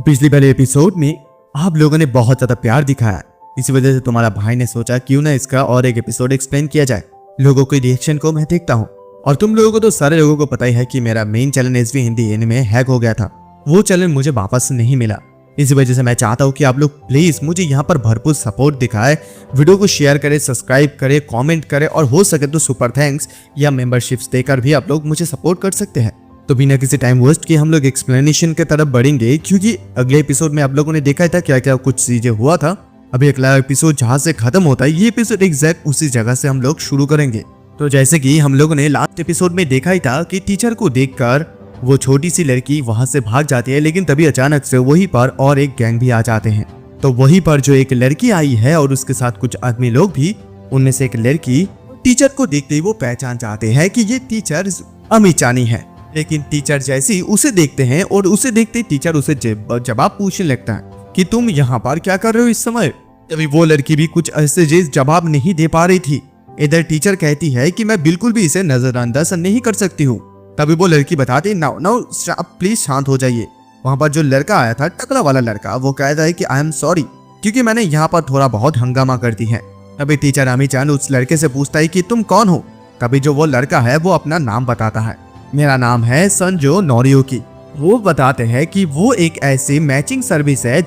पिछले वाले एपिसोड में आप लोगों ने बहुत ज्यादा प्यार दिखाया। इसी वजह से तुम्हारा भाई ने सोचा क्यों ना इसका और एक एपिसोड एक्सप्लेन किया जाए। लोगों के रिएक्शन को मैं देखता हूँ और तुम लोगों को तो सारे लोगों को पता ही है कि मेरा main channel SV Hindi anime hack हो गया था। वो चैनल मुझे वापस नहीं मिला। इसी वजह से मैं चाहता हूँ कि आप लोग प्लीज मुझे यहाँ पर भरपूर सपोर्ट दिखाए, वीडियो को शेयर करें, सब्सक्राइब करें, कमेंट करें और हो सके तो सुपर थैंक्स या मेंबरशिप्स देकर भी आप लोग मुझे सपोर्ट कर सकते हैं। तो बिना किसी टाइम वेस्ट किए हम लोग एक्सप्लेनेशन की तरफ बढ़ेंगे, क्योंकि अगले एपिसोड में आप लोगों ने देखा था क्या क्या कुछ चीजें हुआ था। अभी अगला एपिसोड जहां से खत्म होता है, ये एपिसोड एग्जैक्ट उसी जगह से हम लोग शुरू करेंगे। तो जैसे कि हम लोगों ने लास्ट एपिसोड में देखा ही था कि टीचर को देखकर वो छोटी सी लड़की वहां से भाग जाती है, लेकिन तभी अचानक से वहीं पर और एक गैंग भी आ जाते हैं। तो वहीं पर जो एक लड़की आई है और उसके साथ कुछ आदमी लोग भी, उनमें से एक लड़की टीचर को देखते ही वो पहचान जाते हैं कि ये टीचर अमीचानी है। लेकिन टीचर जैसी उसे देखते हैं और उसे देखते ही टीचर उसे जवाब पूछने लगता है कि तुम यहाँ पर क्या कर रहे हो इस समय। तभी वो लड़की भी कुछ ऐसे जवाब नहीं दे पा रही थी। इधर टीचर कहती है कि मैं बिल्कुल भी इसे नजरअंदाज नहीं कर सकती हूँ। तभी वो लड़की बताती नाउ प्लीज शांत हो जाइए। वहां पर जो लड़का आया था, टकला वाला लड़का, वो कहता है कि आई एम सॉरी क्योंकि मैंने यहाँ पर थोड़ा बहुत हंगामा कर दी है। तभी टीचर अमीचान उस लड़के से पूछता है कि तुम कौन हो। तभी जो वो लड़का है वो अपना नाम बताता है। मेरा नाम है संजो नोरियुकी। वो बताते हैं कि वो एक ऐसी मैचिंग सर्विस है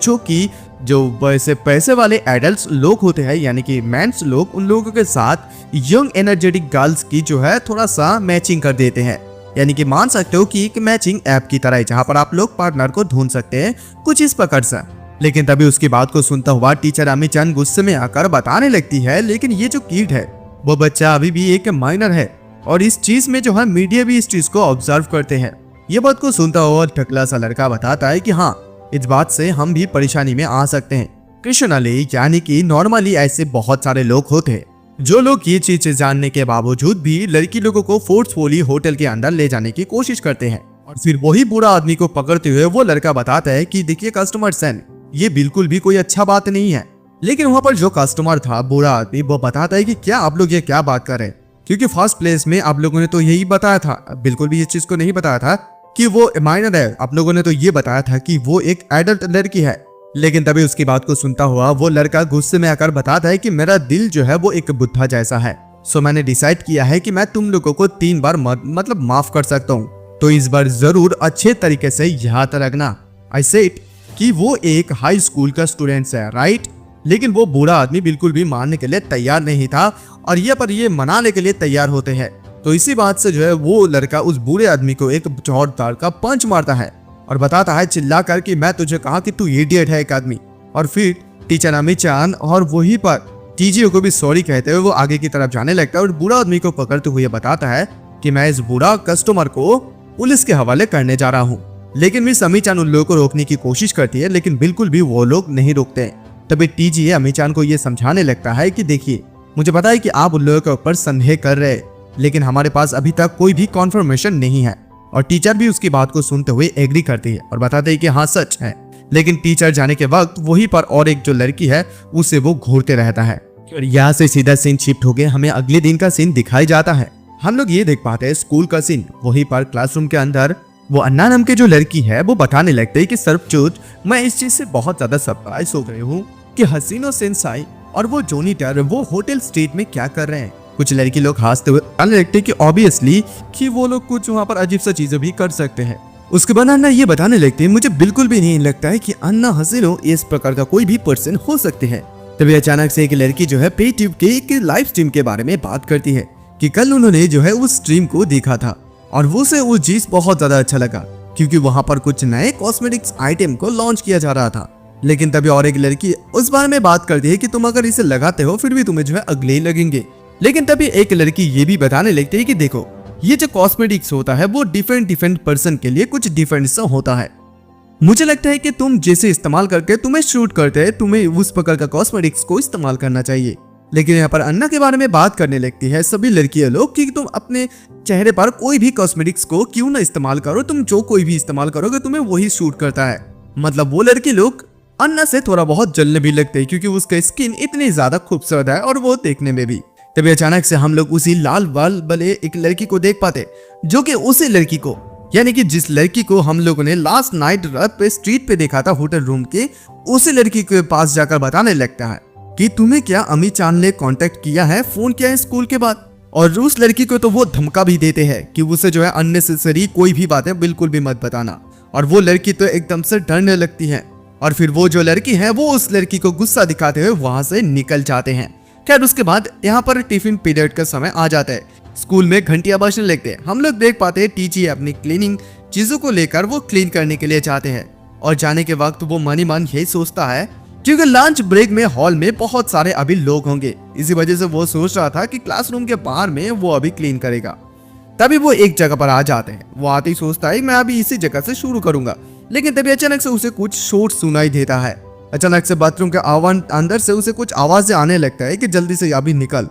जो वैसे पैसे वाले एडल्ट लोग होते हैं, यानी कि मेंस लोग, उन लोगों के साथ यंग एनर्जेटिक गर्ल्स की जो है थोड़ा सा मैचिंग कर देते हैं। यानी कि मान सकते हो कि एक मैचिंग ऐप की तरह है जहां पर आप लोग पार्टनर को ढूंढ सकते हैं, कुछ इस प्रकार से। लेकिन तभी उसकी बात को सुनता हुआ टीचर अमीचान गुस्से में आकर बताने लगती है, लेकिन ये जो किड है वो बच्चा अभी भी एक माइनर है और इस चीज में जो है मीडिया भी इस चीज को ऑब्जर्व करते हैं। ये बात को सुनता हुआ टकला सा लड़का बताता है कि हाँ, इस बात से हम भी परेशानी में आ सकते हैं। कृष्णली यानी कि नॉर्मली ऐसे बहुत सारे लोग होते हैं जो लोग ये चीज जानने के बावजूद भी लड़की लोगों को फोर्सफुली होटल के अंदर ले जाने की कोशिश करते हैं। और फिर वही बुरा आदमी को पकड़ते हुए वो लड़का बताता है कि देखिए कस्टमर सेन, ये बिल्कुल भी कोई अच्छा बात नहीं है। लेकिन वहां पर जो कस्टमर था, बुरा आदमी, वो बताता है कि क्या आप लोग ये क्या बात कर रहे हैं, क्योंकि फर्स्ट प्लेस में आप लोगों ने तो यही बताया था, बिल्कुल भी इस चीज को नहीं बताया था कि वो माइनर है। आप लोगों ने तो ये बताया था कि वो एक एडल्ट लड़की है। लेकिन तभी उसकी बात को सुनता हुआ वो लड़का गुस्से में आकर बताता है कि मेरा दिल जो है वो एक बुद्धा जैसा है, सो मैंने डिसाइड किया है कि मैं तुम लोगों को 3 बार मतलब माफ कर सकता हूँ, तो इस बार जरूर अच्छे तरीके से याद रखना। आई सेड कि वो एक हाई स्कूल का स्टूडेंट है, राइट। लेकिन वो बुरा आदमी बिल्कुल भी मानने के लिए तैयार नहीं था और ये मनाने के लिए तैयार होते हैं। तो इसी बात से जो है वो लड़का उस बुरे आदमी को एक जोरदार का पंच मारता है और बताता है चिल्ला कर कि मैं तुझे कहा कि तू इडियट है एक आदमी। और फिर टीचर अमीचान और वहीं पर टीजीओ को भी सॉरी कहते हुए वो आगे की तरफ जाने लगता है और बुरा आदमी को पकड़ते हुए बताता है कि मैं इस बुरा कस्टमर को पुलिस के हवाले करने जा रहा हूँ। लेकिन मिस अमीचान उन लोगों को रोकने की कोशिश करती है, लेकिन बिल्कुल भी वो लोग नहीं रोकते। तभी टीजी अमीचान को ये समझाने लगता है कि देखिए, मुझे पता है कि आप उन लोगों के ऊपर संदेह कर रहे हैं, लेकिन हमारे पास अभी तक कोई भी कॉन्फर्मेशन नहीं है। और टीचर भी उसकी बात को सुनते हुए एग्री करती है और बताते हैं कि हाँ सच है। लेकिन टीचर जाने के वक्त वहीं पर और एक जो लड़की है उसे वो घूरते रहता है। और यहाँ से सीधा सीन शिफ्ट हो गया, हमें अगले दिन का सीन दिखाई जाता है। हम लोग ये देख पाते हैं स्कूल का सीन। वहीं पर क्लासरूम के अंदर वो अन्ना नाम के जो लड़की है वो बताने लगते है कि सरचूट, मैं इस चीज से बहुत ज्यादा सरप्राइज हो गई हूँ कि हसीनो सेंसाई और वो जोनीटर वो होटल स्ट्रीट में क्या कर रहे हैं। कुछ लड़की लोग हंसते हुए कहने लगते कि ऑब्वियसली कि वो लोग कुछ वहाँ पर अजीब सा चीजें भी कर सकते हैं। उसके बाद अन्ना ये बताने लगते हैं, मुझे बिल्कुल भी नहीं लगता है कि अन्ना हसीनो इस प्रकार का कोई भी पर्सन हो सकते हैं। तभी अचानक से एक लड़की जो है पे ट्यूब के एक लाइव स्ट्रीम के बारे में बात करती है कि कल उन्होंने जो है उस स्ट्रीम को देखा था और वो से वो चीज बहुत ज्यादा अच्छा लगा, क्योंकि वहाँ पर कुछ नए कॉस्मेटिक्स आइटम को लॉन्च किया जा रहा था। लेकिन तभी और एक लड़की उस बारे में बात करती है कि तुम अगर इसे लगाते हो फिर भी तुम्हें जो है अगले ही लगेंगे। लेकिन तभी एक लड़की ये भी बताने लगती है कि देखो, ये जो कॉस्मेटिक्स होता है वो डिफरेंट पर्सन के लिए कुछ डिफरेंट सा होता है। मुझे लगता है कि तुम जैसे इस्तेमाल करके तुम्हें शूट करते हैं, तुम्हें उस प्रकार का कॉस्मेटिक्स को इस्तेमाल करना चाहिए। लेकिन यहाँ पर अन्ना के बारे में बात करने लगती है सभी लड़कियां लोग कि तुम अपने चेहरे पर कोई भी कॉस्मेटिक्स को क्यों ना इस्तेमाल करो, तुम जो कोई भी इस्तेमाल करोगे तुम्हें वही शूट करता है। मतलब वो लड़के लोग अन्ना से थोड़ा बहुत जलने भी लगते हैं क्योंकि उसका स्किन इतनी ज्यादा खूबसूरत है और वो देखने में भी। तभी अचानक से हम लोग उसी लाल बाल वाले एक लड़की को देख पाते जो कि उसी लड़की को यानी कि जिस लड़की को हम लोगों ने लास्ट नाइट रात पे स्ट्रीट पे देखा था होटल रूम के, उसी लड़की के पास जाकर बताने लगता है कि तुम्हें क्या अमी चांद ने कांटेक्ट किया है, फोन किया है स्कूल के बाद। और उस लड़की को तो वो धमका भी देते हैं कि उसे जो है अननेसेसरी कोई भी बातें बिल्कुल भी मत बताना। और वो लड़की तो एकदम से डरने लगती है और फिर वो जो लड़की है वो उस लड़की को गुस्सा दिखाते हुए वहां से निकल जाते हैं। खैर उसके बाद यहाँ पर टिफिन पीरियड का समय आ जाता है। स्कूल में घंटियां बजने लगते हैं। हम लोग देख पाते हैं टीजी अपनी क्लीनिंग चीजों को लेकर वो क्लीन करने के लिए जाते हैं और जाने के वक्त वो मन ही मन यही सोचता है क्योंकि लंच ब्रेक में हॉल में बहुत सारे अभी लोग होंगे, इसी वजह से वो सोच रहा था कि क्लासरूम के बाहर में वो अभी क्लीन करेगा। तभी वो एक जगह पर आ जाते हैं। वो आते ही सोचता है मैं अभी इसी जगह से शुरू करूंगा, लेकिन तभी अचानक से उसे कुछ शोर सुनाई देता है। अचानक से बाथरूम के अंदर से उसे कुछ आवाजें आने लगता है कि जल्दी से अभी निकल।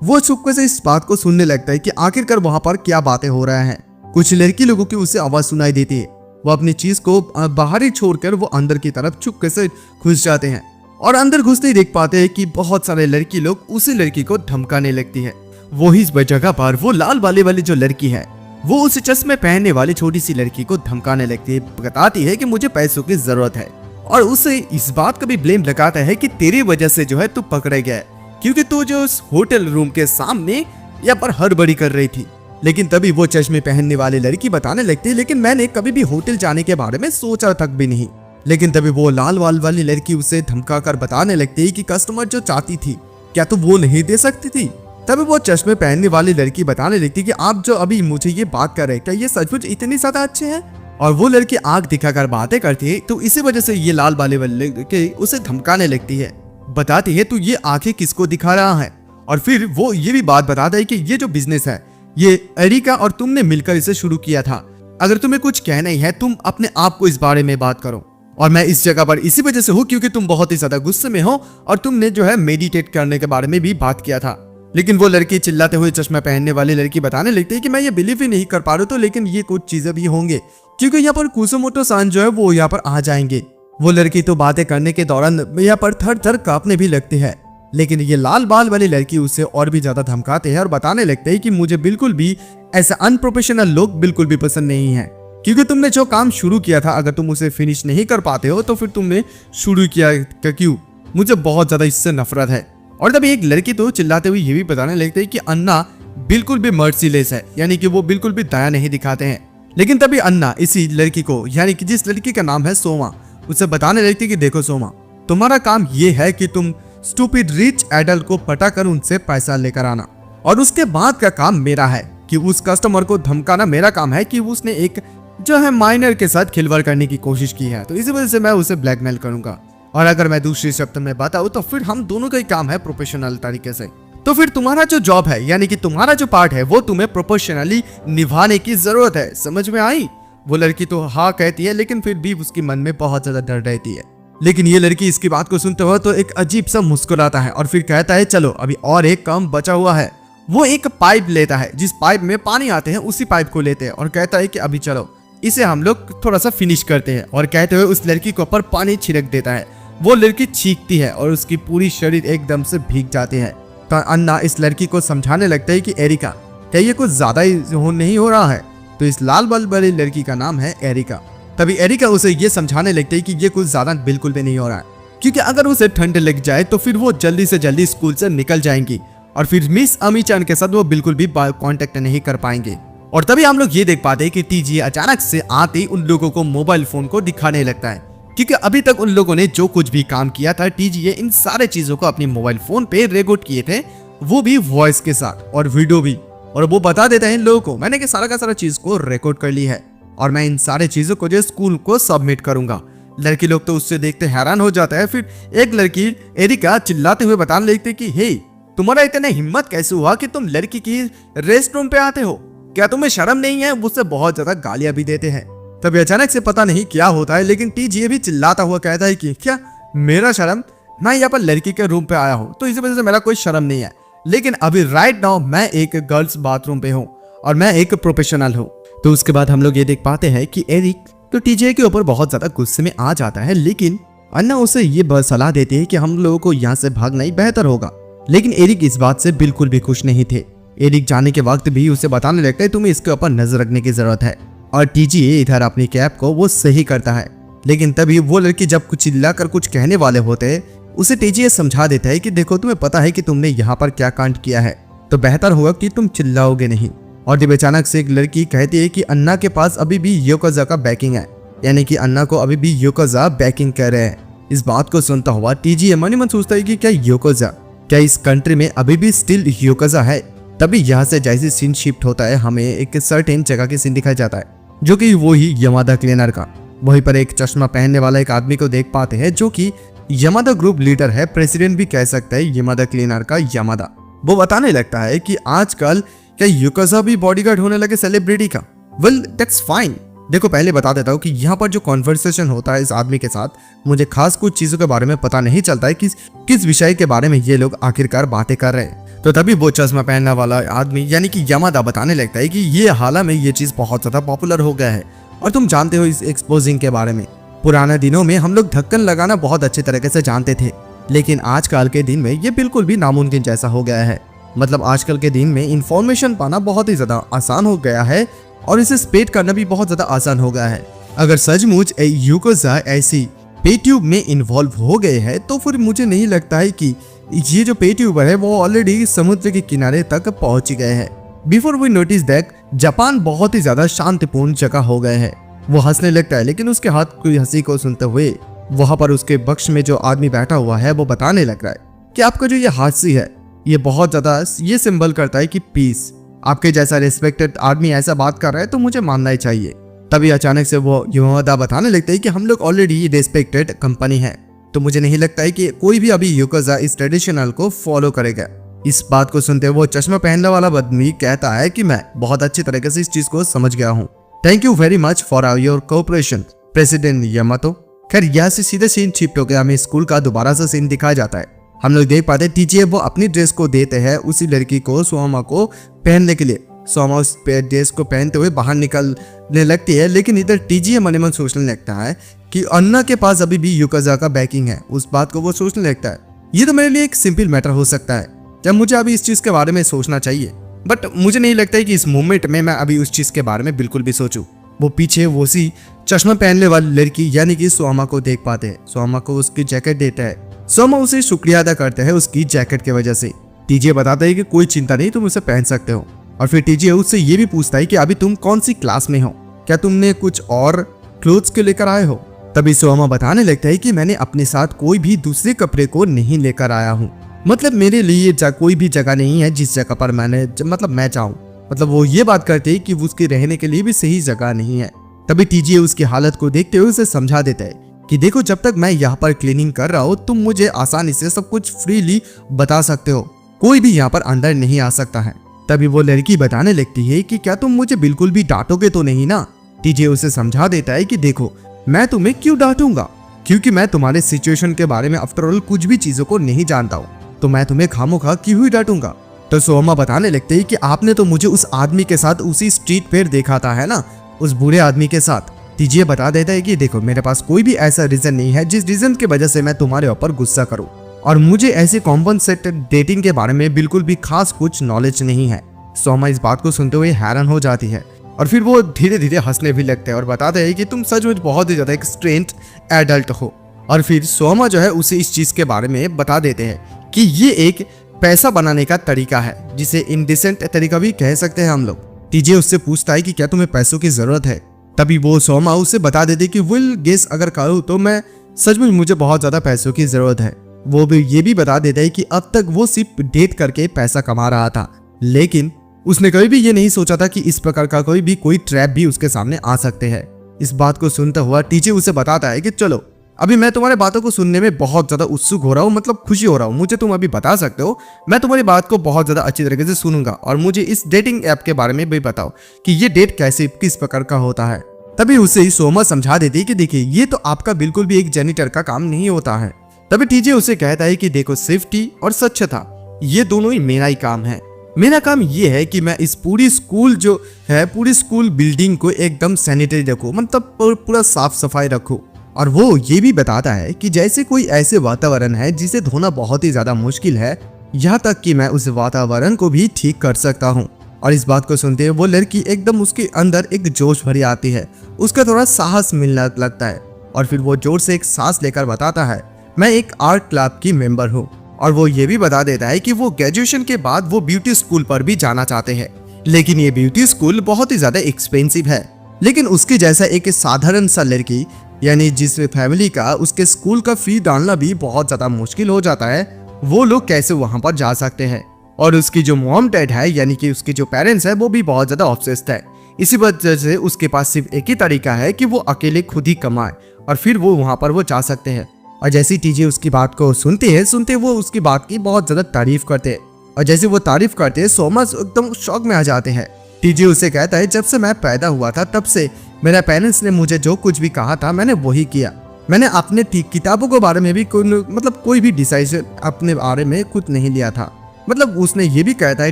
वो चुपके से इस बात को सुनने लगता है कि आखिरकार वहां पर क्या बातें हो रहा है। कुछ लड़की लोगों की उसे आवाज सुनाई देती है। वो अपनी चीज को बाहर ही छोड़कर वो अंदर की तरफ चुपके से घुस जाते हैं और अंदर घुसते ही देख पाते हैं कि बहुत सारे लड़की लोग उसी लड़की को धमकाने लगती है। वही इस जगह पर वो लाल बाले वाली जो लड़की है वो उस चश्मे पहनने वाली छोटी सी लड़की को धमकाने लगती है, बताती है कि मुझे पैसों की जरूरत है और उसे इस बात का भी ब्लेम लगाता है कि तेरी वजह से जो है तू पकड़े गया क्योंकि तू जो उस होटल रूम के सामने यहाँ पर हड़बड़ी कर रही थी। लेकिन तभी वो चश्मे पहनने वाली लड़की बताने लगती है लेकिन मैंने कभी भी होटल जाने के बारे में सोचा तक भी नहीं। लेकिन तभी वो लाल वाल वाली लड़की उसे धमका कर बताने लगती है कि कस्टमर जो चाहती थी क्या तो वो नहीं दे सकती थी। तभी वो चश्मे पहनने वाली लड़की बताने लगती कि आप जो अभी मुझे ये बात कर रहे हैं क्या ये सचमुच इतनी ज्यादा अच्छे हैं। और वो लड़की आंख दिखाकर बातें करती है तो इसी वजह से ये लाल वाले लड़की उसे धमकाने लगती है, बताती है तू ये आंखें किसको दिखा रहा है। और फिर वो ये भी बात बताता है कि ये जो बिजनेस है ये एरिका और तुमने मिलकर इसे शुरू किया था। अगर तुम्हें कुछ कहना ही है तुम अपने आप को इस बारे में बात करो। और मैं इस जगह पर इसी वजह से हूँ क्योंकि तुम बहुत ही ज्यादा गुस्से में हो और तुमने जो है मेडिटेट करने के बारे में भी बात किया था। लेकिन वो लड़की चिल्लाते हुए चश्मा पहनने वाली लड़की बताने लगती है कि मैं ये बिलीव ही नहीं कर पा रहा तो लेकिन ये कुछ चीजें भी होंगे क्योंकि यहाँ पर कुसुमोटो सान जो है वो यहाँ पर आ जाएंगे। वो लड़की तो बातें करने के दौरान यहाँ पर थर थर कांपने भी लगती है, लेकिन ये लाल बाल वाली लड़की उसे और भी ज्यादा धमकाते हैं और बताने लगते हैं कि मुझे बिल्कुल भी ऐसे अनप्रोफेशनल लोग बिल्कुल भी पसंद नहीं है क्योंकि तुमने जो काम शुरू किया था अगर तुम उसे फिनिश नहीं कर पाते हो तो फिर तुमने शुरू किया क्यों, मुझे बहुत ज्यादा इससे नफरत है। और तभी एक लड़की तो चिल्लाते हुए ये भी बताने लगते हैं कि अन्ना बिल्कुल भी मर्सीलेस है, यानी कि वो बिल्कुल भी दया नहीं दिखाते हैं। लेकिन तभी अन्ना इसी लड़की को यानी कि जिस लड़की का नाम है सोमा उसे बताने लगती है कि देखो सोमा तुम्हारा काम ये है कि तुम स्टूपिड रिच एडल्ट को पटाकर उनसे पैसा लेकर आना और उसके बाद का काम मेरा है कि उस कस्टमर को धमकाना मेरा काम है कि उसने एक जो है माइनर के साथ खिलवाड़ करने की कोशिश की है तो इसी वजह से मैं उसे ब्लैकमेल करूंगा। और अगर मैं दूसरी शब्द में बताऊं तो फिर हम दोनों का ही काम है प्रोफेशनल तरीके से। तो फिर तुम्हारा जो जॉब है यानी कि तुम्हारा जो पार्ट है वो तुम्हें प्रोफेशनली निभाने की जरूरत है, समझ में आई। वो लड़की तो हाँ कहती है लेकिन फिर भी उसके मन में बहुत ज्यादा डर रहती है। लेकिन ये लड़की इसकी बात को सुनते हुए तो एक अजीब सा मुस्कुराता है और फिर कहता है चलो अभी और एक काम बचा हुआ है। वो एक पाइप लेता है, जिस पाइप में पानी आते हैं उसी पाइप को लेते हैं और कहता है कि अभी चलो इसे हम लोग थोड़ा सा फिनिश करते हैं। और कहते हुए उस लड़की के ऊपर पानी छिड़क देता है। वो लड़की चीखती है और उसकी पूरी शरीर एकदम से भीग जाती है। तो अन्ना इस लड़की को समझाने लगता है कि एरिका क्या ये कुछ ज्यादा ही नहीं हो रहा है। तो इस लाल बाल वाली लड़की का नाम है एरिका। तभी एरिका उसे ये समझाने लगती है कि ये कुछ ज्यादा बिल्कुल भी नहीं हो रहा है क्योंकि अगर उसे ठंड लग जाए तो फिर वो जल्दी से जल्दी स्कूल से निकल जाएंगी और फिर मिस अमी-चान के साथ वो बिल्कुल भी कांटेक्ट नहीं कर पाएंगे। और तभी हम लोग ये देख पाते हैं कि टीजी अचानक से आते ही उन लोगों को मोबाइल फोन को दिखाने लगता है क्योंकि अभी तक उन लोगों ने जो कुछ भी काम किया था टीजी इन सारे चीजों को अपनी मोबाइल फोन पे रिकॉर्ड किए थे, वो भी वॉइस के साथ और वीडियो भी। और वो बता देते हैं इन लोगों को मैंने सारा का सारा चीज को रिकॉर्ड कर ली है और मैं इन सारे चीजों को जो स्कूल को सबमिट करूंगा। लड़की लोग तो उससे देखते हैरान हो जाता है। फिर एक लड़की एरिका चिल्लाते हुए बताने लगती है कि हे तुम्हारा इतने हिम्मत कैसे हुआ कि तुम लड़की की रेस्ट रूम पे आते हो, क्या तुम्हें शर्म नहीं है। उससे बहुत ज्यादा गालियां भी देते हैं। तभी अचानक से पता नहीं क्या होता है लेकिन टीजी भी चिल्लाता हुआ कहता है कि क्या मेरा शर्म, मैं यहाँ पर लड़की के रूम पे आया हूँ तो इसी वजह से मेरा कोई शर्म नहीं है, लेकिन अभी राइट नाउ मैं एक गर्ल्स बाथरूम पे हूँ और मैं एक प्रोफेशनल हूँ। तो उसके बाद हम लोग ये देख पाते हैं कि एरिक तो टीजे के ऊपर बहुत ज्यादा गुस्से में आ जाता है, लेकिन अन्ना उसे ये सलाह देती है कि हम लोगों को यहाँ से भागना ही बेहतर होगा। लेकिन एरिक इस बात से बिल्कुल भी खुश नहीं थे। एरिक जाने के वक्त भी उसे बताने लगता है तुम्हें इसके ऊपर नजर रखने की जरूरत है और टीजीए इधर अपनी कैप को वो सही करता है। लेकिन तभी वो लड़की जब कुछ चिल्लाकर कुछ कहने वाले होते उसे टीजीए समझा देता है कि देखो तुम्हें पता है कि तुमने यहाँ पर क्या कांड किया है, तो बेहतर होगा कि तुम चिल्लाओगे नहीं। और तभी अचानक से एक लड़की कहती है कि अन्ना के पास अभी भी याकुजा का बैकिंग है, यानी कि अन्ना को अभी भी याकुजा बैकिंग कर रहे हैं। इस बात को सुनता हुआ टीजीए मन ही मन सोचता है कि क्या याकुजा, क्या इस कंट्री में अभी भी स्टिल याकुजा है। तभी यहाँ से जैसे सीन शिफ्ट होता है हमें एक सर्टेन जगह की सीन दिखाया जाता है, जो कि वो ही यमादा क्लीनर का। वहीं पर एक चश्मा पहनने वाला एक आदमी को देख पाते हैं, जो कि यमादा ग्रुप लीडर है, प्रेसिडेंट भी कह सकते हैं यमादा क्लीनर का यमादा। वो बताने लगता है कि आजकल क्या याकुजा भी बॉडीगार्ड होने लगे सेलिब्रिटी का। Well that's fine. देखो पहले बता देता हूँ कि यहाँ पर जो कॉन्वर्सेशन होता है इस आदमी के साथ, मुझे खास कुछ चीजों के बारे में पता नहीं चलता है कि किस विषय के बारे में ये लोग आखिरकार बातें कर रहे हैं। तो तभी वो चश्मा पहनने वाला आदमी यानी कि यमादा बताने लगता है कि ये हाल में ये चीज बहुत ज्यादा पॉपुलर हो गया है। और तुम जानते हो इस एक्सपोजिंग के बारे में, पुराने दिनों में हम लोग ढक्कन लगाना बहुत अच्छे तरीके से जानते थे, लेकिन आजकल के दिन में ये बिल्कुल भी नामुमकिन जैसा हो गया है। मतलब आजकल के दिन में इंफॉर्मेशन पाना बहुत ही ज्यादा आसान हो गया है और इसे स्प्रेड करना भी बहुत ज्यादा आसान हो गया है। अगर सचमुच याकुजा ऐसी पे ट्यूब में इन्वॉल्व हो गए हैं तो फिर मुझे नहीं लगता है कि ये जो पे ट्यूबर है वो ऑलरेडी समुद्र के किनारे तक पहुंच गए हैं। Before we notice that Japan बहुत ही ज्यादा शांतिपूर्ण जगह हो गए है। वो हंसने लगता है, लेकिन उसके हाथ की हंसी को सुनते हुए वहां पर उसके बक्स में जो आदमी बैठा हुआ है वो बताने लग रहा है कि आपका जो ये हादसी है ये बहुत ज्यादा ये सिंबल करता है कि पीस। आपके जैसा रिस्पेक्टेड आदमी ऐसा बात कर रहा है तो मुझे मानना ही चाहिए। तभी अचानक से वो यमादा बताने लगता है कि हम लोग ऑलरेडी रिस्पेक्टेड कंपनी है, तो मुझे नहीं लगता है कि कोई भी अभी याकुजा इस ट्रेडिशनल को फॉलो करेगा। इस बात को सुनते वो चश्मा पहनने वाला आदमी कहता है कि मैं बहुत अच्छी तरीके से इस चीज को समझ गया हूँ। Thank you very much for your cooperation president Yamato. खैर यहाँ से सीधे सीन शिफ्ट हो गया, हमें स्कूल का दोबारा से सीन दिखाया जाता है। हम लोग देख पाते हैं टीचर वो अपनी ड्रेस को देते हैं उसी लड़की को सोमा को पहनने के लिए। सोमा उस ड्रेस को पहनते हुए बाहर निकलने लगती है, लेकिन इधर टीजीए मन ही मन सोचने लगता है कि अन्ना के पास अभी भी याकुजा का बैकिंग है। उस बात को वो सोचने लगता है ये तो मेरे लिए एक सिंपल मैटर हो सकता है, जब मुझे अभी इस चीज के बारे में सोचना चाहिए, बट मुझे नहीं लगता है कि इस मोमेंट में मैं अभी उस चीज के बारे में बिल्कुल भी सोचूं। वो पीछे वो सी चश्मा पहनने वाली लड़की यानी कि सोमा को देख पाते हैं। सोमा को उसकी जैकेट देता है। सोमा उसे शुक्रिया अदा करते हैं उसकी जैकेट की वजह से। टीजे बताता है कि कोई चिंता नहीं, तुम उसे पहन सकते हो। और फिर टीजे उससे ये भी पूछता है कि अभी तुम कौन सी क्लास में हो, क्या तुमने कुछ और क्लोथ्स के लेकर आए हो। तभी सोमा बताने लगता है कि मैंने अपने साथ कोई भी दूसरे कपड़े को नहीं लेकर आया हूँ, मतलब मेरे लिए कोई भी जगह नहीं है जिस जगह पर मैं चाहूँ। मतलब वो ये बात करते हैं कि उसके रहने के लिए भी सही जगह नहीं है। तभी टीजे उसकी हालत को देखते हुए उसे समझा देता है कि देखो जब तक मैं यहाँ पर क्लीनिंग कर रहा हूँ तुम मुझे आसानी से सब कुछ फ्रीली बता सकते हो, कोई भी यहाँ पर अंदर नहीं आ सकता है। तभी वो लड़की बताने लगती है कि क्या तुम मुझे बिल्कुल भी डांटोगे तो नहीं ना। टीजे उसे समझा देता है कि देखो मैं तुम्हें क्यों डांटूंगा, क्योंकि मैं तुम्हारे सिचुएशन के बारे में आफ्टर ऑल कुछ भी चीजों को नहीं जानता हूँ, तो मैं तुम्हें खामोखा क्यों ही डांटूंगा। तो सोमा बताने लगते हैं कि आपने तो मुझे उस आदमी के साथ उसी स्ट्रीट पर देखा था, है ना, उस बुरे आदमी के साथ। टीजे बता देता है कि देखो मेरे पास कोई भी ऐसा रीजन नहीं है जिस रीजन की वजह से मैं तुम्हारे ऊपर गुस्सा करूं, और मुझे ऐसे कॉम्पनसेटेड डेटिंग के बारे में बिल्कुल भी खास कुछ नॉलेज नहीं है। सोमा इस बात को सुनते हुए हैरान हो जाती है और फिर वो धीरे धीरे हंसने भी लगते हैं और बताते हैं कि तुम सचमुच बहुत ही ज्यादा एक स्ट्रेंथ एडल्ट हो। और फिर सोमा जो है उसे इस चीज के बारे में बता देते हैं कि ये एक पैसा बनाने का तरीका है, जिसे इनडिसेंट तरीका भी कह सकते हैं हम लोग। टीजे उससे पूछता है कि क्या तुम्हें पैसों की जरूरत है। तभी वो सोमा उसे बता देते कि विल गेस अगर करूँ तो मैं सचमुच मुझे बहुत ज्यादा पैसों की जरूरत है। वो भी ये भी बता देता है कि अब तक वो सिर्फ डेट करके पैसा कमा रहा था, लेकिन उसने कभी भी ये नहीं सोचा था कि इस प्रकार का कोई ट्रैप भी उसके सामने आ सकते हैं। इस बात को सुनता हुआ टीचे उसे बताता है कि चलो अभी मैं तुम्हारे बातों को सुनने में बहुत ज्यादा उत्सुक हो रहा हूँ, मतलब खुशी हो रहा हूँ। मुझे तुम अभी बता सकते हो, मैं तुम्हारी बात को बहुत ज्यादा अच्छी तरीके से सुनूंगा और मुझे इस डेटिंग ऐप के बारे में भी बताओ कि ये डेट कैसे किस प्रकार का होता है। तभी उसे सोमा समझा देती है कि देखिए ये तो आपका बिल्कुल भी एक जेनिटर का काम नहीं होता है। तभी टीजे उसे कहता है कि देखो सेफ्टी और स्वच्छता ये दोनों ही मेरा ही काम है। मेरा काम ये है कि मैं इस पूरी स्कूल बिल्डिंग को एकदम सैनिटरी रखूं, मतलब पूरा साफ सफाई रखूं। और वो ये भी बताता है कि जैसे कोई ऐसे वातावरण है जिसे धोना बहुत ही ज्यादा मुश्किल है, यहाँ तक कि मैं उस वातावरण को भी ठीक कर सकता हूँ। और इस बात को सुनते हुए वो लड़की एकदम उसके अंदर एक जोश भरी आती है, उसका थोड़ा साहस मिलने लगता है और फिर वो जोर से एक सांस लेकर बताता है, मैं एक आर्ट क्लब की मेंबर हूँ। और वो ये भी बता देता है कि वो ग्रेजुएशन के बाद वो ब्यूटी स्कूल पर भी जाना चाहते हैं, लेकिन ये ब्यूटी स्कूल बहुत ही ज्यादा एक्सपेंसिव है। लेकिन उसके जैसा एक साधारण सा लड़की यानी जिस फैमिली का उसके स्कूल का फी डालना भी बहुत ज्यादा मुश्किल हो जाता है, वो लोग कैसे वहां पर जा सकते हैं। और उसकी जो मॉम डैड है यानी कि उसके जो पेरेंट्स है वो भी बहुत ज्यादा ऑब्सेस्ड है। इसी वजह से उसके पास सिर्फ एक ही तरीका है कि वो अकेले खुद ही कमाए और फिर वो वहां पर वो जा सकते हैं। और जैसे टीजे उसकी बात को सुनते वो उसकी बात की बहुत ज्यादा तारीफ करते हैं। और जैसे वो तारीफ करते हैं सोमस एकदम शौक में आ जाते हैं। टीजे उसे कहता है, जब से मैं पैदा हुआ था तब से मेरे पेरेंट्स ने मुझे जो कुछ भी कहा था मैंने वही किया। मैंने अपने किताबों के बारे में भी कोई भी डिसीजन अपने बारे में खुद नहीं लिया था। मतलब उसने ये भी कहता है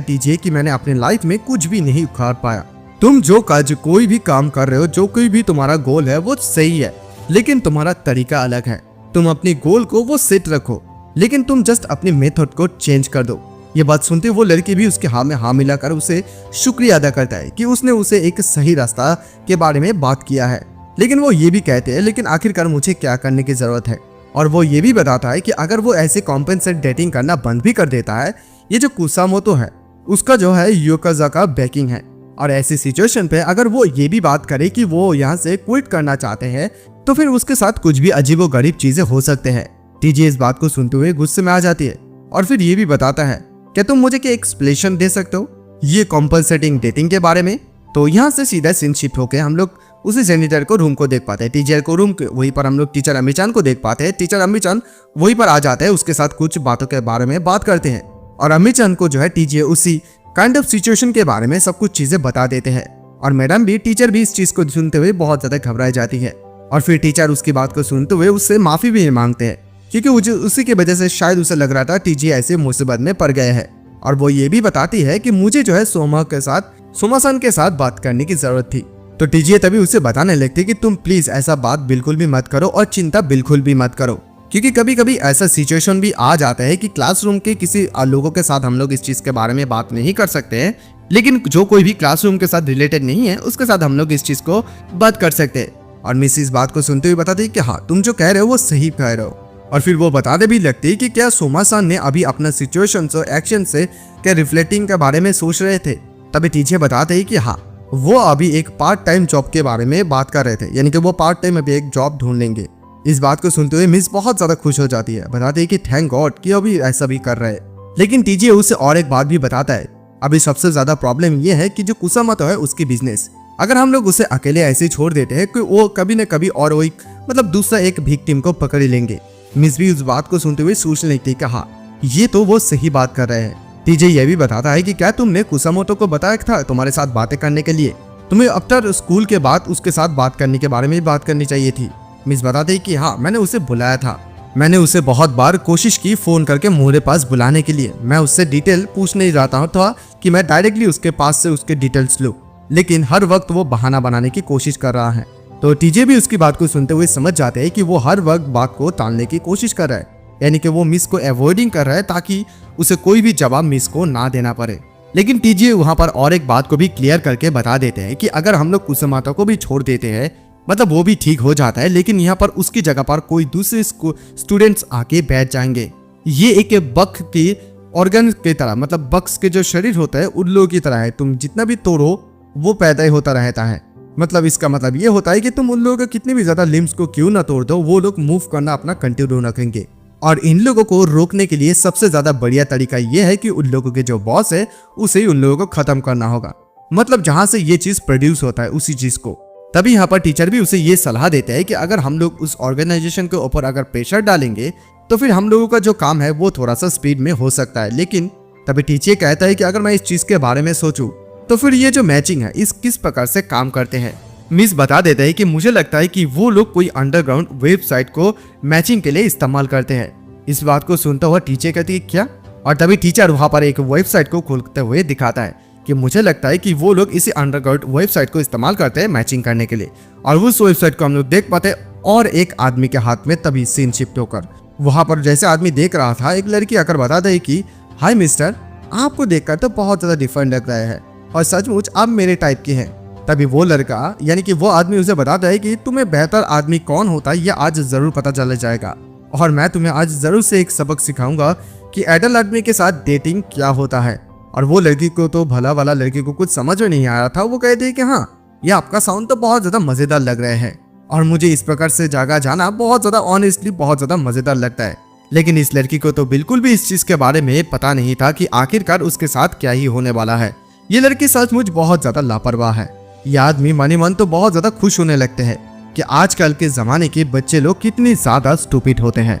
टीजे कि मैंने अपने लाइफ में कुछ भी नहीं उखाड़ पाया। तुम जो कोई भी काम कर रहे हो, जो कोई भी तुम्हारा गोल है वो सही है, लेकिन तुम्हारा तरीका अलग है। तुम अपनी गोल को वो सेट रखो, लेकिन तुम जस्ट अपनी मेथड को चेंज कर दो। ये बात सुनते वो लड़की भी उसके हाँ में हाँ मिलाकर उसे शुक्रिया अदा करता है कि उसने उसे एक सही रास्ता के बारे में बात किया है। लेकिन वो ये भी कहते हैं, लेकिन आखिरकार मुझे क्या करने की जरूरत है। और वो ये भी बताता है कि अगर वो ऐसे कॉम्पेंसेट डेटिंग करना बंद भी कर देता है, ये जो कुसामोतो है उसका जो है योकाजा का बैकिंग है। और ऐसी सिचुएशन पे अगर वो ये भी बात करे कि वो यहाँ से क्विट करना चाहते हैं, तो फिर उसके साथ कुछ भी अजीबोगरीब चीजें हो सकते हैं। टीजे इस बात को सुनते हुए गुस्से में आ जाती है और फिर ये भी बताता है, क्या तुम मुझे क्या एक्सप्लेनेशन दे सकते हो ये कॉम्पनसेटिंग डेटिंग के बारे में। तो यहाँ से सीधा सीन शिफ्ट होकर हम लोग उसी जेनिटर को रूम को देख पाते हैं। टीचर को रूम के वहीं पर हम लोग टीचर अम्मी-चान को देख पाते हैं। टीचर अम्मी-चान वहीं पर आ जाते हैं, उसके साथ कुछ बातों के बारे में बात करते हैं और अम्मी-चान को जो है टीचर उसी काइंड ऑफ सिचुएशन के बारे में सब कुछ चीजें बता देते हैं। और मैडम भी टीचर भी इस चीज को सुनते हुए बहुत ज्यादा घबराई जाती है। और फिर टीचर उसकी बात को सुनते हुए उससे माफी भी मांगते हैं, क्योंकि उसी की वजह से शायद उसे लग रहा था टीजे ऐसे मुसीबत में पड़ गए हैं। और वो ये भी बताती है कि मुझे जो है सोमा-सान के साथ बात करने की जरूरत थी। तो टीजे तभी उसे बताने लगती कि तुम प्लीज ऐसा बात बिल्कुल भी मत करो और चिंता बिल्कुल भी मत करो, क्योंकि कभी कभी ऐसा सिचुएशन भी आ जाता है कि क्लासरूम के किसी लोगों के साथ हम लोग इस चीज के बारे में बात नहीं कर सकते हैं, लेकिन जो कोई भी क्लासरूम के साथ रिलेटेड नहीं है उसके साथ हम लोग इस चीज को बात कर सकते हैं। और मिस इस बात को सुनते हुए बताती कि हाँ तुम जो कह रहे हो वो सही कह रहे हो। और फिर वो बताते भी लगती कि क्या सोमा-सान ने अभी अपना सिचुएशन और एक्शन से क्या रिफ्लेक्टिंग के बारे में सोच रहे थे। तभी टीचर बताते ही कि हाँ वो अभी एक पार्ट टाइम जॉब के बारे में बात कर रहे थे, यानी कि वो पार्ट टाइम अभी एक जॉब ढूंढ लेंगे। इस बात को सुनते हुए मिस बहुत ज्यादा खुश हो जाती है, बताते हैं कि थैंक गॉड कि अभी ऐसा भी कर रहे हैं। लेकिन टीजे उसे और एक बात भी बताता है, अभी सबसे ज्यादा प्रॉब्लम ये है कि जो कुसामोतो है उसकी बिजनेस, अगर हम लोग उसे अकेले ऐसे छोड़ देते हैं कि वो कभी न कभी और वो मतलब दूसरा एक विक्टिम को पकड़ लेंगे। मिस भी उस बात को सुनते हुए सोचने लगती है कि हाँ ये तो वो सही बात कर रहे हैं। टीजे ये भी बताता है कि क्या तुमने कुसामोतो को बताया था तुम्हारे साथ बातें करने के लिए, तुम्हें आफ्टर स्कूल के बाद उसके साथ बात करने के बारे में भी बात करनी चाहिए थी। मिस बताते हैं कि हाँ मैंने उसे बुलाया था, मैंने उसे बहुत बार कोशिश की फोन करके मेरे पास बुलाने के लिए, मैं उससे डिटेल पूछ नहीं रहा था कि मैं डायरेक्टली उसके पास से उसके डिटेल्स लूं, लेकिन हर वक्त वो बहाना बनाने की कोशिश कर रहा है। तो टीजे भी उसकी बात को सुनते हुए समझ जाते हैं कि वो हर वक्त बात को टालने की कोशिश कर रहा है, यानी कि वो मिस को अवॉइडिंग कर रहा है ताकि उसे कोई भी जवाब मिस को ना देना पड़े। लेकिन टीजे वहां पर और एक बात को भी क्लियर करके बता देते हैं कि अगर हम लोग कुसामोतो को भी छोड़ देते हैं मतलब वो भी ठीक हो जाता है, लेकिन यहाँ पर उसकी जगह पर कोई दूसरे स्टूडेंट्स आके बैठ जाएंगे। ये एक बक की ऑर्गन की तरह, मतलब बक्स के जो शरीर होता है उन लोगों की तरह है, तुम जितना भी तोड़ो वो पैदा ही होता रहता है। मतलब इसका मतलब ये होता है कि तुम उन लोगों के कितने भी ज्यादा लिम्स को क्यों ना तोड़ दो, वो लोग मूव करना अपना कंटिन्यू रखेंगे। और इन लोगों को रोकने के लिए सबसे ज्यादा बढ़िया तरीका ये है कि उन लोगों के जो बॉस है उसे ही उन लोगों को खत्म करना होगा, मतलब जहां से ये चीज प्रोड्यूस होता है उसी चीज को। तभी यहाँ पर टीचर भी उसे ये सलाह देते हैं कि अगर हम लोग उस ऑर्गेनाइजेशन के ऊपर अगर प्रेशर डालेंगे तो फिर हम लोगों का जो काम है वो थोड़ा सा स्पीड में हो सकता है। लेकिन तभी टीचर कहता है कि अगर मैं इस चीज के बारे में सोचूं तो फिर ये जो मैचिंग है इस किस प्रकार से काम करते हैं। मिस बता देते हैं कि मुझे लगता है कि वो लोग कोई अंडरग्राउंड वेबसाइट को मैचिंग के लिए इस्तेमाल करते हैं। इस बात को सुनता हुआ टीचर कहती है क्या, और तभी टीचर वहां पर एक वेबसाइट को खोलते हुए दिखाता है कि मुझे लगता है कि वो लोग इसी अंडरग्राउंड वेबसाइट को इस्तेमाल करते हैं मैचिंग करने के लिए। और उस वेबसाइट को हम लोग देख पाते हैं और एक आदमी के हाथ में तभी सीन शिफ्ट होकर वहां पर जैसे आदमी देख रहा था एक लड़की आकर बताता है कि हाय मिस्टर, आपको देखकर तो बहुत ज्यादा डिफरेंट लग रहा है, और सचमुच आप मेरे टाइप के हैं। तभी वो लड़का यानी कि वो आदमी उसे बताता है कि तुम्हें बेहतर आदमी कौन होता है ये आज जरूर पता चल जाएगा, और मैं तुम्हें आज जरूर से एक सबक सिखाऊंगा कि एडल्ट आदमी के साथ डेटिंग क्या होता है। और वो लड़की को तो भला वाला लड़की को कुछ समझ में नहीं आ रहा था। वो कहती है कि हाँ, ये आपका साउंड तो बहुत ज्यादा मजेदार लग रहे हैं और मुझे इस प्रकार से जगह जाना बहुत ज्यादा ऑनेस्टली बहुत ज्यादा मजेदार लगता है। लेकिन इस लड़की को तो बिल्कुल भी इस चीज के बारे में पता नहीं था कि आखिरकार उसके साथ क्या ही होने वाला है। ये लड़की सचमुच बहुत ज्यादा लापरवाह है। ये आदमी मनी मन तो बहुत ज्यादा खुश होने लगते हैं कि आजकल के जमाने के बच्चे लोग कितने ज्यादा स्टूपिड होते हैं।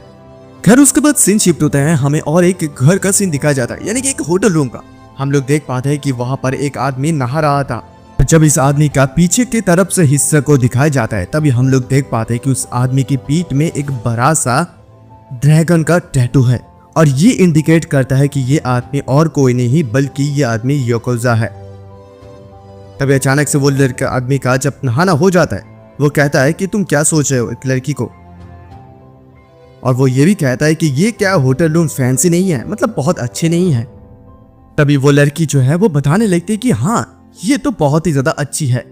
घर उसके बाद सीन शिफ्ट होता है, हमें और एक घर का सीन दिखाया जाता है, यानी कि एक होटल रूम का। हम लोग देख पाते हैं कि वहां पर एक आदमी नहा रहा था। जब इस आदमी का पीछे की तरफ से हिस्सा को दिखाया जाता है तभी हम लोग देख पाते हैं कि उस आदमी की पीठ में एक बड़ा सा ड्रैगन का टैटू है, और ये इंडिकेट करता है कि ये आदमी और कोई नहीं बल्कि ये आदमी याकुजा है। तभी अचानक से वो लड़का आदमी का जब नहाना हो जाता है वो कहता है कि तुम क्या सोच रहे हो एक लड़की को, और वो ये भी कहता है कि ये क्या होटल रूम फैंसी नहीं है, मतलब बहुत अच्छे नहीं है। तभी वो लड़की जो है वो बताने लगती है कि हाँ ये तो बहुत ही ज्यादा अच्छी है,